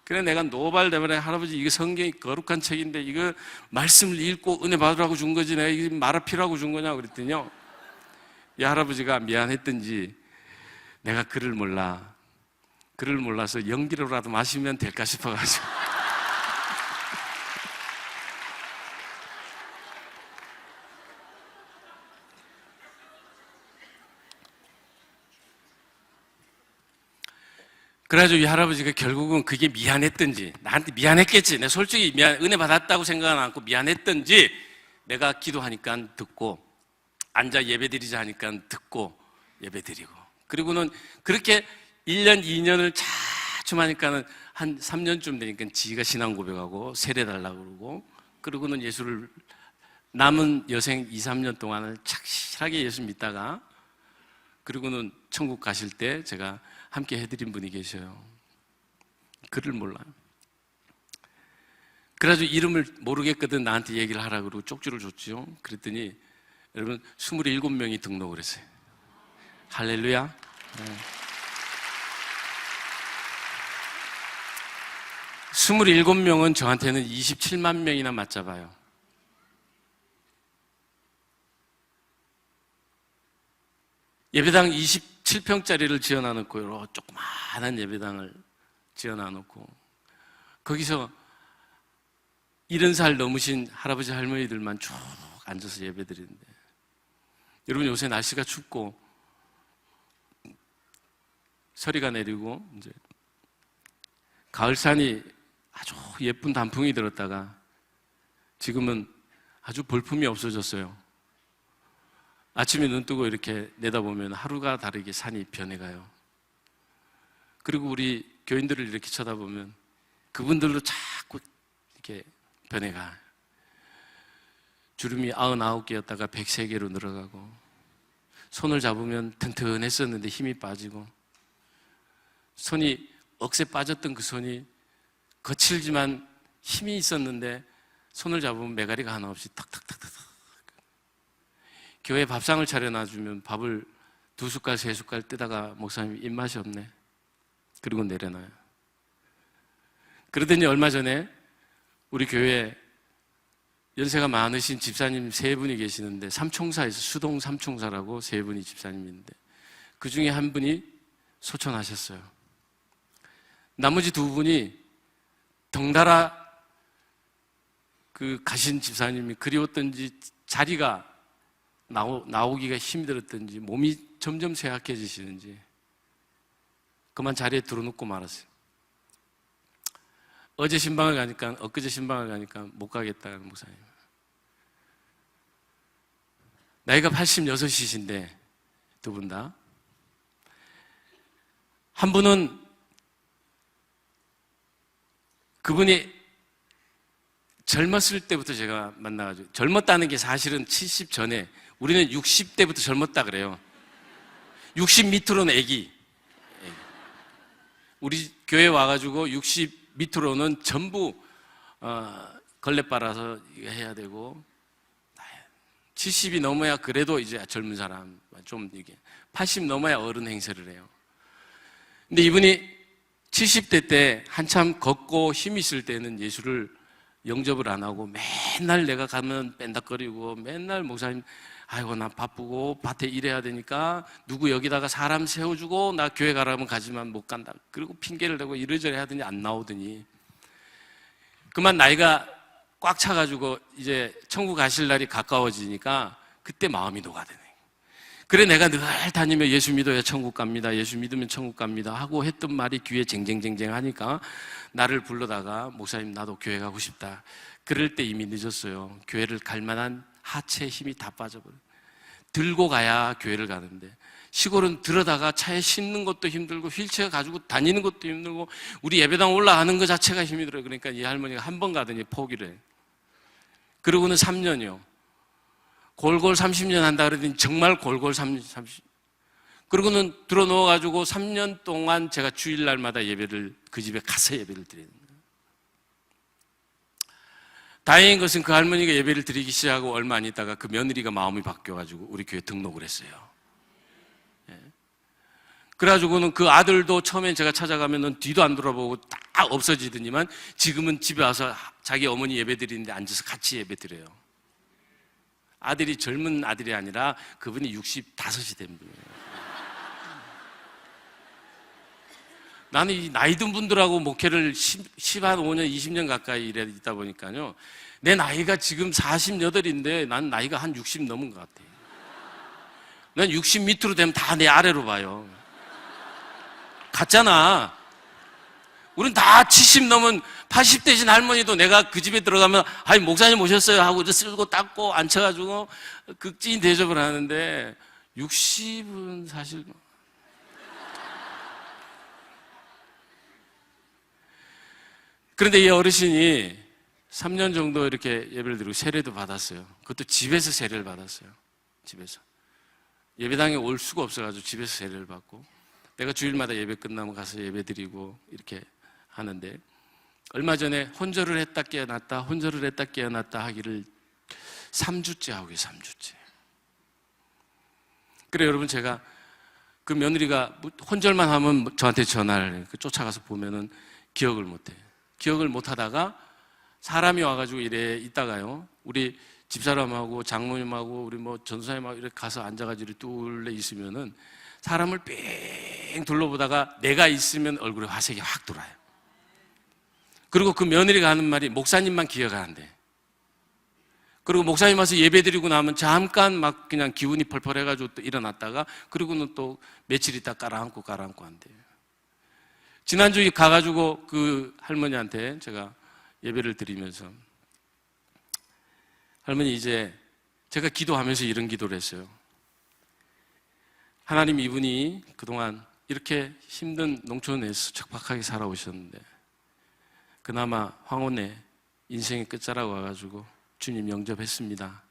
그래, 내가 노발대발해. 할아버지, 이거 성경이 거룩한 책인데, 이거 말씀을 읽고 은혜 받으라고 준 거지. 내가 이거 말아피라고 준 거냐? 그랬더니요. 이 할아버지가 미안했던지, 내가 글을 몰라. 글을 몰라서 연기로라도 마시면 될까 싶어가지고. 그래가지고 이 할아버지가 결국은 그게 미안했던지, 나한테 미안했겠지. 내가 솔직히 은혜 받았다고 생각은 않고 미안했던지, 내가 기도하니까 듣고, 앉아 예배드리자 하니까 듣고 예배드리고. 그리고는 그렇게 1년, 2년을 차츰 하니까는 한 3년쯤 되니까 지가 신앙 고백하고 세례달라고 그러고, 그리고는 예수를 남은 여생 2, 3년 동안을 착실하게 예수 믿다가, 그리고는 천국 가실 때 제가 함께 해드린 분이 계셔요. 글을 몰라요. 그래가지고 이름을 모르겠거든 나한테 얘기를 하라 그러고 쪽지를 줬죠. 그랬더니 여러분 27명이 등록을 했어요. 할렐루야. 네. 27명은 저한테는 27만 명이나 맞잡아요. 예배당 27평짜리를 지어놔놓고 조그마한 예배당을 지어놔놓고 거기서 70살 넘으신 할아버지 할머니들만 쭉 앉아서 예배드리는데, 여러분 요새 날씨가 춥고 서리가 내리고 이제 가을산이 아주 예쁜 단풍이 들었다가 지금은 아주 볼품이 없어졌어요. 아침에 눈 뜨고 이렇게 내다보면 하루가 다르게 산이 변해가요. 그리고 우리 교인들을 이렇게 쳐다보면 그분들도 자꾸 이렇게 변해가. 주름이 99개였다가 103개로 늘어가고, 손을 잡으면 튼튼했었는데 힘이 빠지고, 손이 억세 빠졌던 그 손이 거칠지만 힘이 있었는데 손을 잡으면 메가리가 하나 없이 탁탁탁탁. 교회 밥상을 차려놔주면 밥을 2숟갈, 3숟갈 뜨다가 목사님 입맛이 없네. 그리고 내려놔요. 그러더니 얼마 전에 우리 교회에 연세가 많으신 집사님 3분이 계시는데, 삼총사에서 수동 삼총사라고 3분이 집사님인데 그 중에 한 분이 소천하셨어요. 나머지 2분이 덩달아 그 가신 집사님이 그리웠던지 자리가 나오기가 힘들었던지 몸이 점점 쇠약해지시는지 그만 자리에 들어눕고 말았어요. 어제 신방을 가니까, 엊그제 신방을 가니까 못 가겠다는 목사님. 나이가 86이신데 두 분 다. 한 분은 그분이 젊었을 때부터 제가 만나가지고, 젊었다는 게 사실은 70 전에, 우리는 60대부터 젊었다 그래요. 60 밑으로는 애기. 우리 교회 와가지고 60 밑으로는 전부 걸레 빨아서 해야 되고, 70이 넘어야 그래도 이제 젊은 사람, 좀 이게 80 넘어야 어른 행세를 해요. 근데 이분이 70대 때 한참 걷고 힘 있을 때는 예수를 영접을 안 하고 맨날 내가 가면 뺀닥거리고, 맨날 목사님 아이고 나 바쁘고 밭에 일해야 되니까 누구 여기다가 사람 세워주고 나 교회 가라면 가지만 못 간다, 그리고 핑계를 대고 이래저래 하더니 안 나오더니 그만 나이가 꽉 차가지고 이제 천국 가실 날이 가까워지니까 그때 마음이 녹아드네. 그래 내가 늘 다니며 예수 믿어야 천국 갑니다, 예수 믿으면 천국 갑니다 하고 했던 말이 귀에 쟁쟁쟁쟁 하니까 나를 불러다가 목사님 나도 교회 가고 싶다. 그럴 때 이미 늦었어요. 교회를 갈 만한 하체의 힘이 다 빠져버려요. 들고 가야 교회를 가는데 시골은 들어다가 차에 싣는 것도 힘들고 휠체어 가지고 다니는 것도 힘들고 우리 예배당 올라가는 것 자체가 힘이 들어요. 그러니까 이 할머니가 한 번 가더니 포기를 해요. 그러고는 3년이요. 골골 30년 한다 그러더니 정말 골골 30. 그러고는 들어 누워가지고 3년 동안 제가 주일날마다 예배를 그 집에 가서 예배를 드리는 거예요. 다행인 것은 그 할머니가 예배를 드리기 시작하고 얼마 안 있다가 그 며느리가 마음이 바뀌어가지고 우리 교회 등록을 했어요. 예. 그래가지고는 그 아들도 처음엔 제가 찾아가면은 뒤도 안 돌아보고 딱 없어지더니만 지금은 집에 와서 자기 어머니 예배 드리는데 앉아서 같이 예배 드려요. 아들이 젊은 아들이 아니라 그분이 65이 된 분이에요. 나는 이 나이 든 분들하고 목회를 15년, 20년 가까이 일해 있다 보니까요. 내 나이가 지금 48인데 난 나이가 한 60 넘은 것 같아요. 난 60 밑으로 되면 다 내 아래로 봐요. 같잖아. 우린 다 70 넘은 80대신 할머니도 내가 그 집에 들어가면 아니 목사님 오셨어요 하고 쓸고 닦고 앉혀가지고 극진 대접을 하는데 60은 사실 그런데 이 어르신이 3년 정도 이렇게 예배를 드리고 세례도 받았어요. 그것도 집에서 세례를 받았어요. 집에서. 예배당에 올 수가 없어가지고 집에서 세례를 받고 내가 주일마다 예배 끝나면 가서 예배 드리고 이렇게 하는데 얼마 전에 혼절을 했다 깨어났다 혼절을 했다 깨어났다 하기를 3주째 하고 있어요. 3주째. 그래 여러분 제가 그 며느리가 혼절만 하면 저한테 전화를 해요. 쫓아가서 보면은 기억을 못해. 기억을 못하다가 사람이 와가지고 이래 있다가요. 우리 집사람하고 장모님하고 우리 뭐 전사님하고 이렇게 가서 앉아가지고 둘레 있으면은 사람을 삥 둘러보다가 내가 있으면 얼굴에 화색이 확 돌아요. 그리고 그 며느리가 하는 말이 목사님만 기억하는데. 그리고 목사님 와서 예배 드리고 나면 잠깐 막 그냥 기운이 펄펄 해가지고 또 일어났다가 그리고는 또 며칠 있다 깔아앉고 한대요. 지난주에 가가지고 그 할머니한테 제가 예배를 드리면서 할머니 이제 제가 기도하면서 이런 기도를 했어요. 하나님 이분이 그동안 이렇게 힘든 농촌에서 척박하게 살아오셨는데 그나마 황혼에 인생의 끝자락 와가지고 주님 영접했습니다.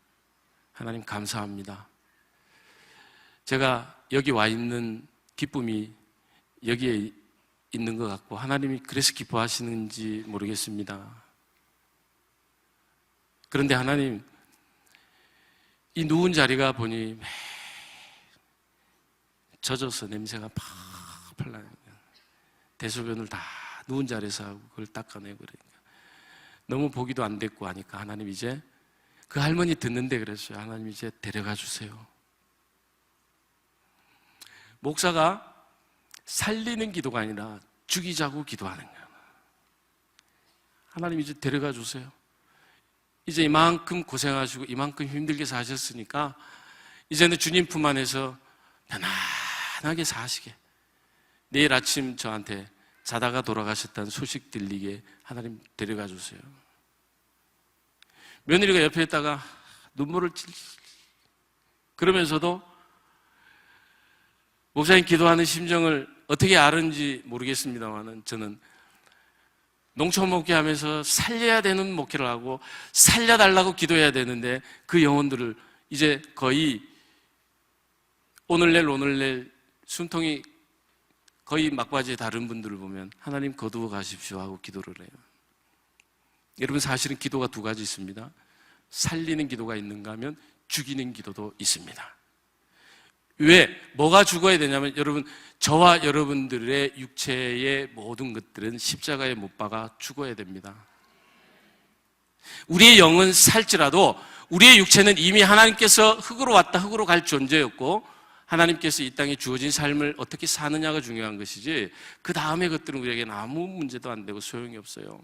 하나님 감사합니다. 제가 여기 와 있는 기쁨이 여기에 있는 것 같고 하나님이 그래서 기뻐하시는지 모르겠습니다. 그런데 하나님 이 누운 자리가 보니 젖어서 냄새가 팍팍 나요. 대소변을 다 누운 자리에서 하고 그걸 닦아내고 그러니까 너무 보기도 안 됐고 하니까 하나님 이제 그 할머니 듣는데 그랬어요. 하나님 이제 데려가 주세요. 목사가 살리는 기도가 아니라 죽이자고 기도하는 거예요. 하나님 이제 데려가 주세요. 이제 이만큼 고생하시고 이만큼 힘들게 사셨으니까 이제는 주님 품 안에서 편안하게 사시게 내일 아침 저한테 자다가 돌아가셨다는 소식 들리게 하나님 데려가 주세요. 며느리가 옆에 있다가 눈물을 그러면서도 목사님 기도하는 심정을 어떻게 아는지 모르겠습니다만 저는 농촌 목회하면서 살려야 되는 목회를 하고 살려달라고 기도해야 되는데 그 영혼들을 이제 거의 오늘 내일 숨통이 거의 막바지에 다른 분들을 보면 하나님 거두어 가십시오 하고 기도를 해요. 여러분 사실은 기도가 두 가지 있습니다. 살리는 기도가 있는가 하면 죽이는 기도도 있습니다. 왜? 뭐가 죽어야 되냐면 여러분 저와 여러분들의 육체의 모든 것들은 십자가에 못 박아 죽어야 됩니다. 우리의 영은 살지라도 우리의 육체는 이미 하나님께서 흙으로 왔다 흙으로 갈 존재였고 하나님께서 이 땅에 주어진 삶을 어떻게 사느냐가 중요한 것이지 그 다음의 것들은 우리에게는 아무 문제도 안 되고 소용이 없어요.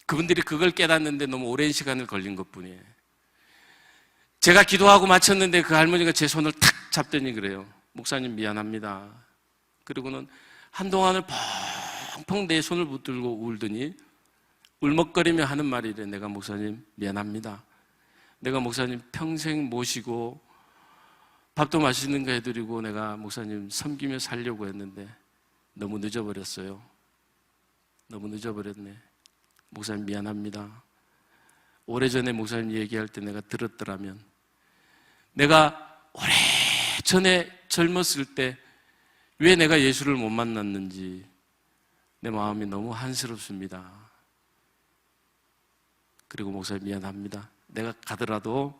그분들이 그걸 깨닫는데 너무 오랜 시간을 걸린 것뿐이에요. 제가 기도하고 마쳤는데 그 할머니가 제 손을 탁 잡더니 그래요. 목사님 미안합니다. 그리고는 한동안을 펑펑 내 손을 붙들고 울더니 울먹거리며 하는 말이래. 내가 목사님 미안합니다. 내가 목사님 평생 모시고 밥도 맛있는 거 해드리고 내가 목사님 섬기며 살려고 했는데 너무 늦어버렸어요. 너무 늦어버렸네. 목사님 미안합니다. 오래전에 목사님 얘기할 때 내가 들었더라면 내가 오래전에 젊었을 때 왜 내가 예수를 못 만났는지 내 마음이 너무 한스럽습니다. 그리고 목사님 미안합니다. 내가 가더라도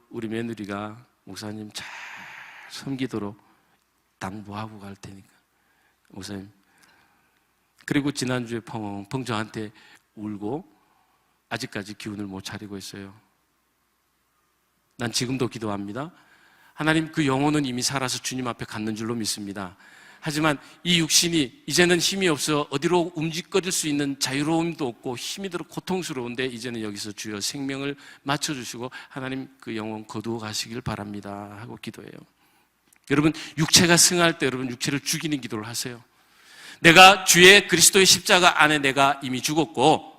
우리 며느리가 목사님 잘 섬기도록 당부하고 갈 테니까 목사님. 그리고 지난주에 펑펑 저한테 울고 아직까지 기운을 못 차리고 있어요. 난 지금도 기도합니다. 하나님 그 영혼은 이미 살아서 주님 앞에 갔는 줄로 믿습니다. 하지만 이 육신이 이제는 힘이 없어 어디로 움직거릴 수 있는 자유로움도 없고 힘이 들어 고통스러운데 이제는 여기서 주여 생명을 맞춰주시고 하나님 그 영혼 거두어 가시길 바랍니다 하고 기도해요. 여러분 육체가 승할 때 여러분 육체를 죽이는 기도를 하세요. 내가 주의 그리스도의 십자가 안에 내가 이미 죽었고,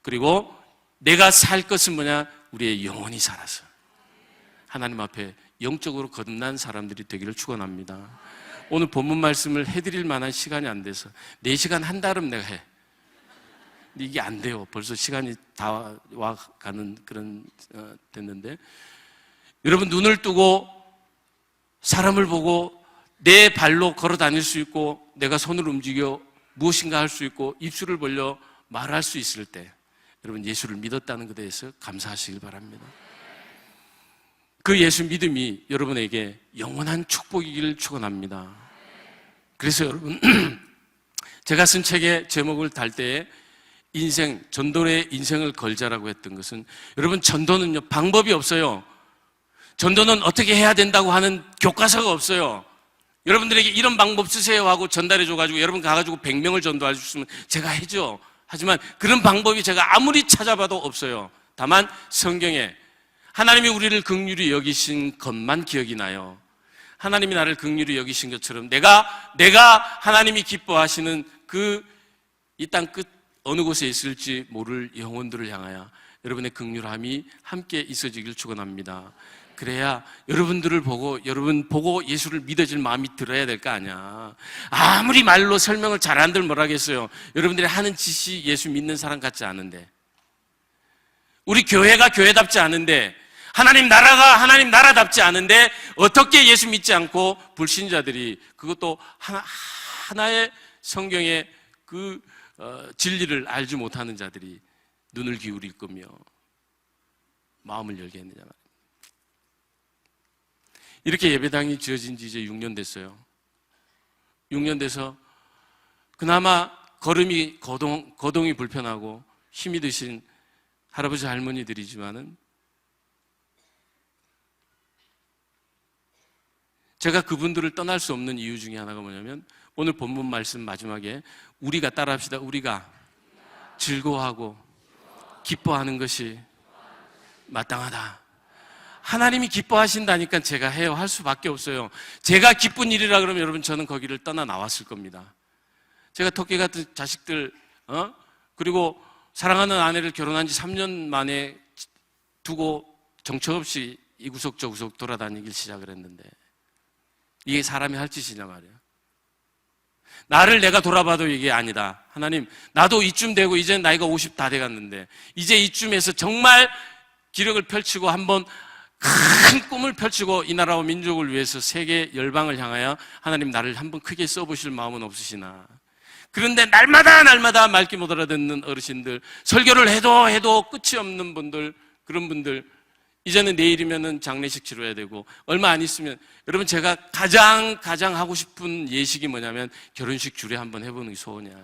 그리고 내가 살 것은 뭐냐? 우리의 영혼이 살아서 하나님 앞에 영적으로 거듭난 사람들이 되기를 축원합니다. 오늘 본문 말씀을 해드릴 만한 시간이 안 돼서 4시간 한다름 내가 해. 근데 이게 안 돼요. 벌써 시간이 다 와가는 그런 됐는데, 여러분 눈을 뜨고 사람을 보고 내 발로 걸어 다닐 수 있고, 내가 손을 움직여 무엇인가 할 수 있고, 입술을 벌려 말할 수 있을 때 여러분 예수를 믿었다는 것에 대해서 감사하시길 바랍니다. 그 예수 믿음이 여러분에게 영원한 축복이기를 축원합니다. 그래서 여러분 제가 쓴 책의 제목을 달 때에 인생, 전도의 인생을 걸자라고 했던 것은, 여러분 전도는요 방법이 없어요. 전도는 어떻게 해야 된다고 하는 교과서가 없어요. 여러분들에게 이런 방법 쓰세요 하고 전달해 줘가지고 여러분 가가지고 100명을 전도할 수 있으면 제가 해줘. 하지만 그런 방법이 제가 아무리 찾아봐도 없어요. 다만 성경에 하나님이 우리를 긍휼히 여기신 것만 기억이 나요. 하나님이 나를 긍휼히 여기신 것처럼 내가 하나님이 기뻐하시는 그 이 땅 끝 어느 곳에 있을지 모를 영혼들을 향하여 여러분의 긍휼함이 함께 있어지길 축원합니다. 그래야 여러분들을 보고, 여러분 보고 예수를 믿어질 마음이 들어야 될 거 아니야. 아무리 말로 설명을 잘한들 뭐라겠어요. 여러분들이 하는 짓이 예수 믿는 사람 같지 않은데, 우리 교회가 교회답지 않은데, 하나님 나라가 하나님 나라답지 않은데, 어떻게 예수 믿지 않고 불신자들이, 그것도 하나의 성경의 그 진리를 알지 못하는 자들이 눈을 기울일 거며 마음을 열게 했느냐 말이에요. 이렇게 예배당이 지어진 지 이제 6년 됐어요. 6년 돼서 그나마 걸음이 거동이 불편하고 힘이 드신 할아버지 할머니들이지만은, 제가 그분들을 떠날 수 없는 이유 중에 하나가 뭐냐면, 오늘 본문 말씀 마지막에 우리가 따라합시다. 우리가 즐거워하고 기뻐하는 것이 마땅하다. 하나님이 기뻐하신다니까 제가 해요. 할 수밖에 없어요. 제가 기쁜 일이라 그러면 여러분 저는 거기를 떠나 나왔을 겁니다. 제가 토끼 같은 자식들, 그리고 사랑하는 아내를 결혼한 지 3년 만에 두고 정처 없이 이 구석 저 구석 돌아다니길 시작을 했는데, 이게 사람이 할 짓이냐 말이에요. 나를 내가 돌아봐도 이게 아니다. 하나님, 나도 이쯤 되고 이제 나이가 50 다 돼갔는데, 이제 이쯤에서 정말 기력을 펼치고 한번 큰 꿈을 펼치고 이 나라와 민족을 위해서 세계 열방을 향하여 하나님 나를 한번 크게 써보실 마음은 없으시나. 그런데 날마다 맑게 못 알아듣는 어르신들, 설교를 해도 끝이 없는 분들, 그런 분들, 이제는 내일이면은 장례식 치러야 되고, 얼마 안 있으면, 여러분 제가 가장 하고 싶은 예식이 뭐냐면 결혼식 주례 한번 해보는 게 소원이야.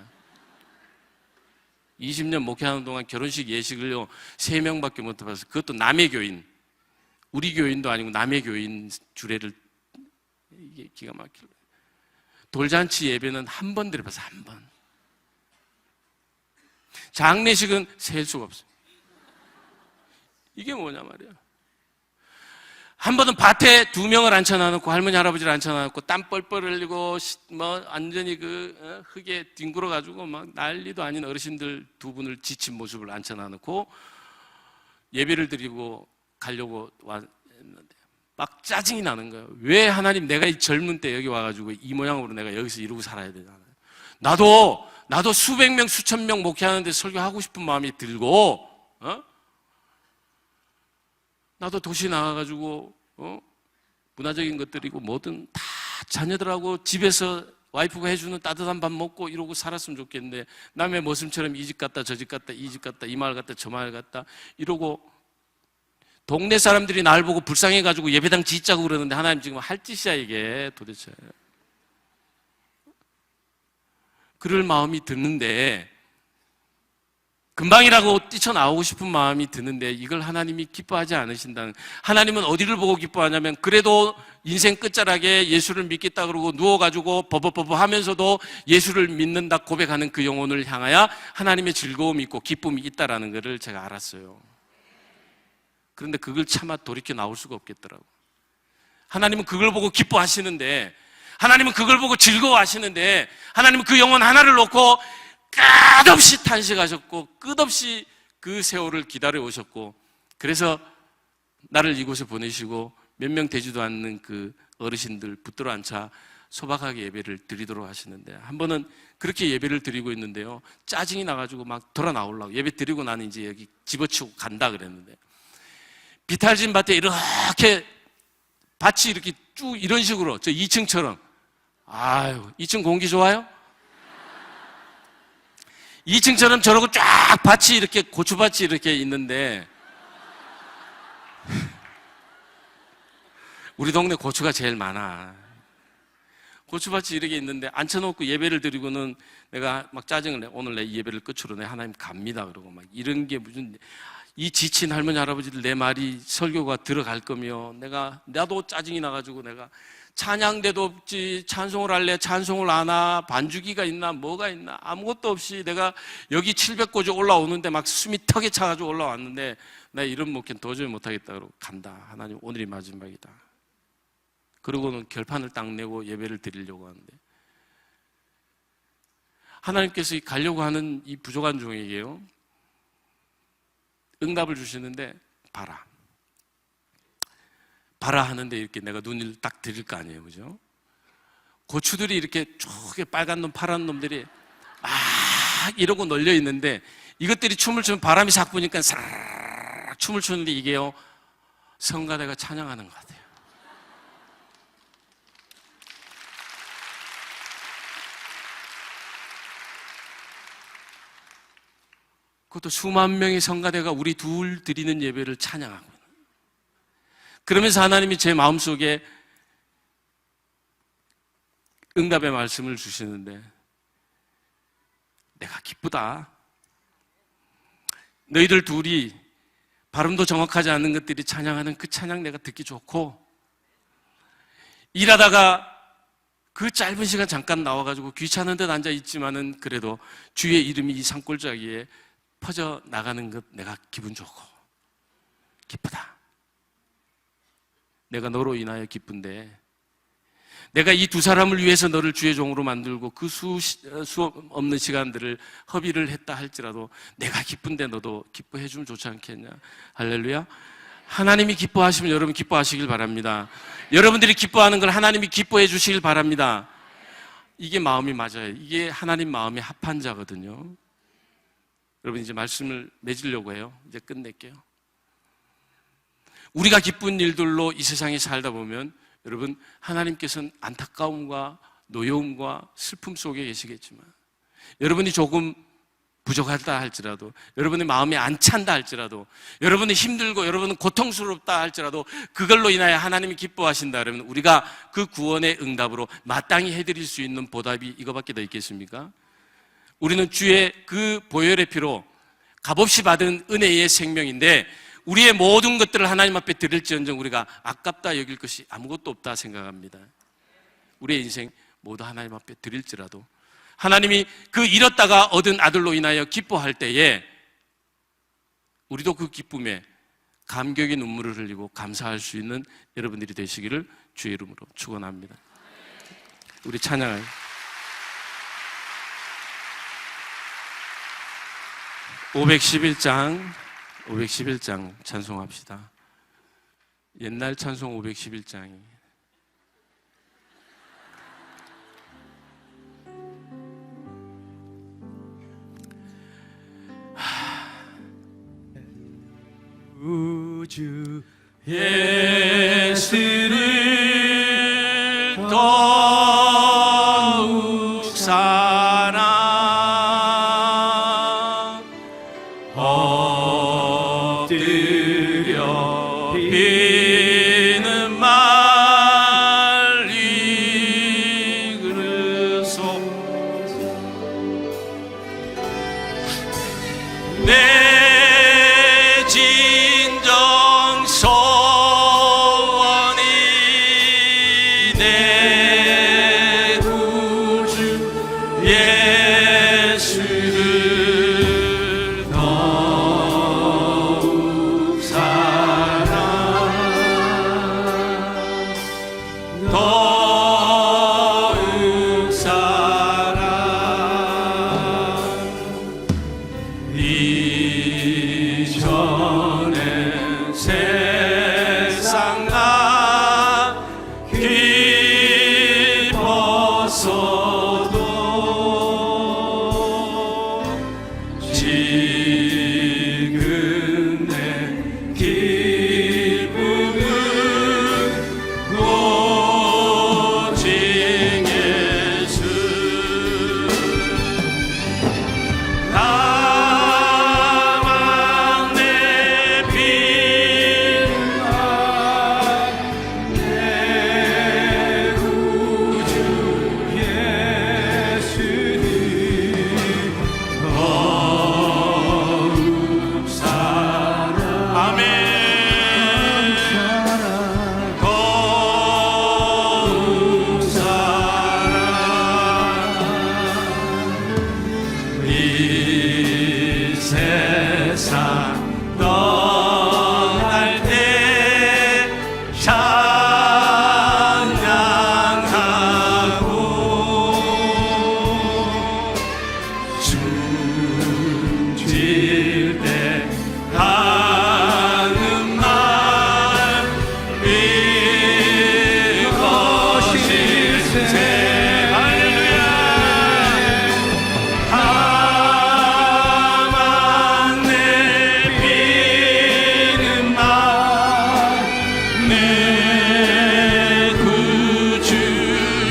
20년 목회하는 동안 결혼식 예식을요 3명밖에 못 해봤어요. 그것도 남의 교인, 우리 교인도 아니고 남의 교인 주례를, 이게 기가 막히고, 돌잔치 예배는 한 번 드려봤어요. 한 번. 장례식은 셀 수가 없어요. 이게 뭐냐 말이야. 한 번은 밭에 2명을 앉혀놔놓고, 할머니 할아버지를 앉혀놔놓고 땀 뻘뻘 흘리고 뭐 완전히 그 흙에 뒹굴어가지고 막 난리도 아닌 어르신들 2분을 지친 모습을 앉혀놔놓고 예배를 드리고 가려고 왔는데 막 짜증이 나는 거예요. 왜 하나님, 내가 이 젊은 때 여기 와가지고 이 모양으로 내가 여기서 이러고 살아야 되나. 나도 수백 명 수천 명 목회하는데 설교하고 싶은 마음이 들고, 나도 도시 나가가지고 문화적인 것들이고 뭐든 다 자녀들하고 집에서 와이프가 해주는 따뜻한 밥 먹고 이러고 살았으면 좋겠는데, 남의 모습처럼 이 집 갔다 저 집 갔다 이 집 갔다 이 마을 갔다 저 마을 갔다 이러고, 동네 사람들이 날 보고 불쌍해가지고 예배당 짓자고 그러는데, 하나님 지금 할 짓이야 이게 도대체. 그럴 마음이 드는데, 금방이라고 뛰쳐나오고 싶은 마음이 드는데, 이걸 하나님이 기뻐하지 않으신다는. 하나님은 어디를 보고 기뻐하냐면, 그래도 인생 끝자락에 예수를 믿겠다 그러고 누워가지고 버벅버벅 하면서도 예수를 믿는다 고백하는 그 영혼을 향하여 하나님의 즐거움이 있고 기쁨이 있다라는 것을 제가 알았어요. 그런데 그걸 차마 돌이켜 나올 수가 없겠더라고. 하나님은 그걸 보고 기뻐하시는데, 하나님은 그걸 보고 즐거워하시는데 하나님은 그 영혼 하나를 놓고 끝없이 탄식하셨고 끝없이 그 세월을 기다려 오셨고, 그래서 나를 이곳에 보내시고 몇 명 되지도 않는 그 어르신들 붙들어 앉아 소박하게 예배를 드리도록 하시는데, 한 번은 그렇게 예배를 드리고 있는데요, 짜증이 나가지고 막 돌아 나오려고, 예배 드리고 나는 이제 여기 집어치우고 간다 그랬는데, 비탈진 밭에 이렇게 밭이 이렇게 쭉 이런 식으로, 저 2층처럼, 아유, 2층 공기 좋아요? 2층처럼 저러고 쫙 밭이 이렇게, 고추밭이 이렇게 있는데, 우리 동네 고추가 제일 많아. 고추밭이 이렇게 있는데 앉혀놓고 예배를 드리고는 내가 막 짜증을 내. 오늘 내 예배를 끝으로 내 하나님 갑니다. 그러고 막 이런 게 무슨, 이 지친 할머니 할아버지들 내 말이 설교가 들어갈 거며, 나도 짜증이 나가지고 내가 찬양대도 없지, 찬송을 할래, 찬송을 안 하, 반주기가 있나, 뭐가 있나, 아무것도 없이 내가 여기 700고지 올라오는데 막 숨이 턱에 차가지고 올라왔는데, 나 이런 목회는 도저히 못하겠다 그러고 간다. 하나님 오늘이 마지막이다. 그러고는 결판을 딱 내고 예배를 드리려고 하는데, 하나님께서 가려고 하는 이 부족한 종에게요, 응답을 주시는데, 봐라 하는데 이렇게 내가 눈을 딱 들일 거 아니에요, 그죠? 고추들이 이렇게 쭉 빨간 놈, 파란 놈들이 막 이러고 널려 있는데, 이것들이 춤을 추면 바람이 싹 부니까 사르르 춤을 추는데, 이게요, 성가대가 찬양하는 것 같아요. 그것도 수만 명의 성가대가 우리 둘 드리는 예배를 찬양하고, 그러면서 하나님이 제 마음속에 응답의 말씀을 주시는데, 내가 기쁘다. 너희들 둘이 발음도 정확하지 않는 것들이 찬양하는 그 찬양 내가 듣기 좋고, 일하다가 그 짧은 시간 잠깐 나와가지고 귀찮은 듯 앉아있지만은 그래도 주의 이름이 이 산골짜기에 퍼져 나가는 것 내가 기분 좋고 기쁘다. 내가 너로 인하여 기쁜데, 내가 이 두 사람을 위해서 너를 주의 종으로 만들고 그 수업 없는 시간들을 허비를 했다 할지라도 내가 기쁜데 너도 기뻐해 주면 좋지 않겠냐. 할렐루야. 하나님이 기뻐하시면 여러분 기뻐하시길 바랍니다. 여러분들이 기뻐하는 걸 하나님이 기뻐해 주시길 바랍니다. 이게 마음이 맞아요. 이게 하나님 마음이 합한 자거든요. 여러분, 이제 말씀을 맺으려고 해요. 이제 끝낼게요. 우리가 기쁜 일들로 이 세상에 살다 보면 여러분, 하나님께서는 안타까움과 노여움과 슬픔 속에 계시겠지만, 여러분이 조금 부족하다 할지라도, 여러분의 마음이 안 찬다 할지라도, 여러분이 힘들고 여러분은 고통스럽다 할지라도 그걸로 인하여 하나님이 기뻐하신다 그러면 우리가 그 구원의 응답으로 마땅히 해드릴 수 있는 보답이 이거밖에 더 있겠습니까? 우리는 주의 그 보혈의 피로 값없이 받은 은혜의 생명인데, 우리의 모든 것들을 하나님 앞에 드릴지언정 우리가 아깝다 여길 것이 아무것도 없다 생각합니다. 우리의 인생 모두 하나님 앞에 드릴지라도 하나님이 그 잃었다가 얻은 아들로 인하여 기뻐할 때에 우리도 그 기쁨에 감격의 눈물을 흘리고 감사할 수 있는 여러분들이 되시기를 주의 이름으로 축원합니다. 우리 찬양을 511장 찬송합시다. 옛날 찬송 511장이 우주 예수를 더욱 사랑 엎드려 비는 말리 그르소 내 진정 소원이 내 구주 예수를 더욱 사랑 더욱 이전에 세상 나 기뻤어도 지금 내 기쁨은 오직 예수 나만 내 빛나 내 구주 예수님 더욱 사랑 아멘 더욱 사랑 이 세상 떠날 때 찬양하고 숨질 때 하는 말 이것일세 할렐루야 다만 내 비는 말 내 구주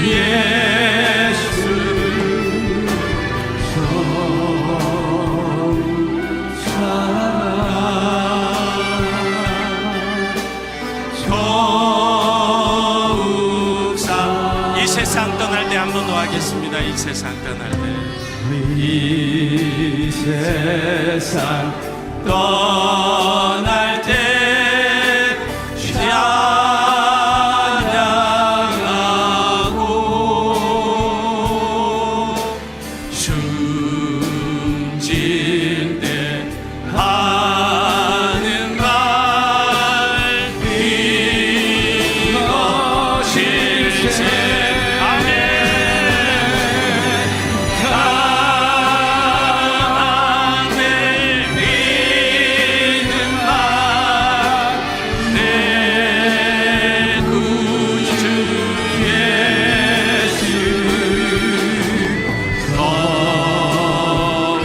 예수 더욱 사 이 세상 떠날 때 한 번 더 하겠습니다. 이 세상 떠날 때 이 세상 떠날 때 찬양하고 숨질 때 하는 말 이것일세 아멘 다만 내 믿는 말 내 구주 예수 더욱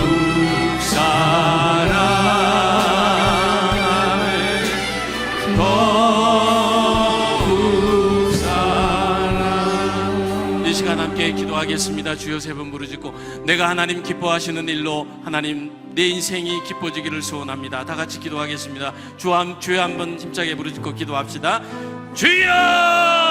사랑하네 더욱 사랑 이 시간 함께 기도하겠습니다. 주여 세 번 부르짖고 내가 하나님 기뻐하시는 일로 하나님 내 인생이 기뻐지기를 소원합니다. 다 같이 기도하겠습니다. 주여 한번 힘차게 부르짖고 기도합시다. 주여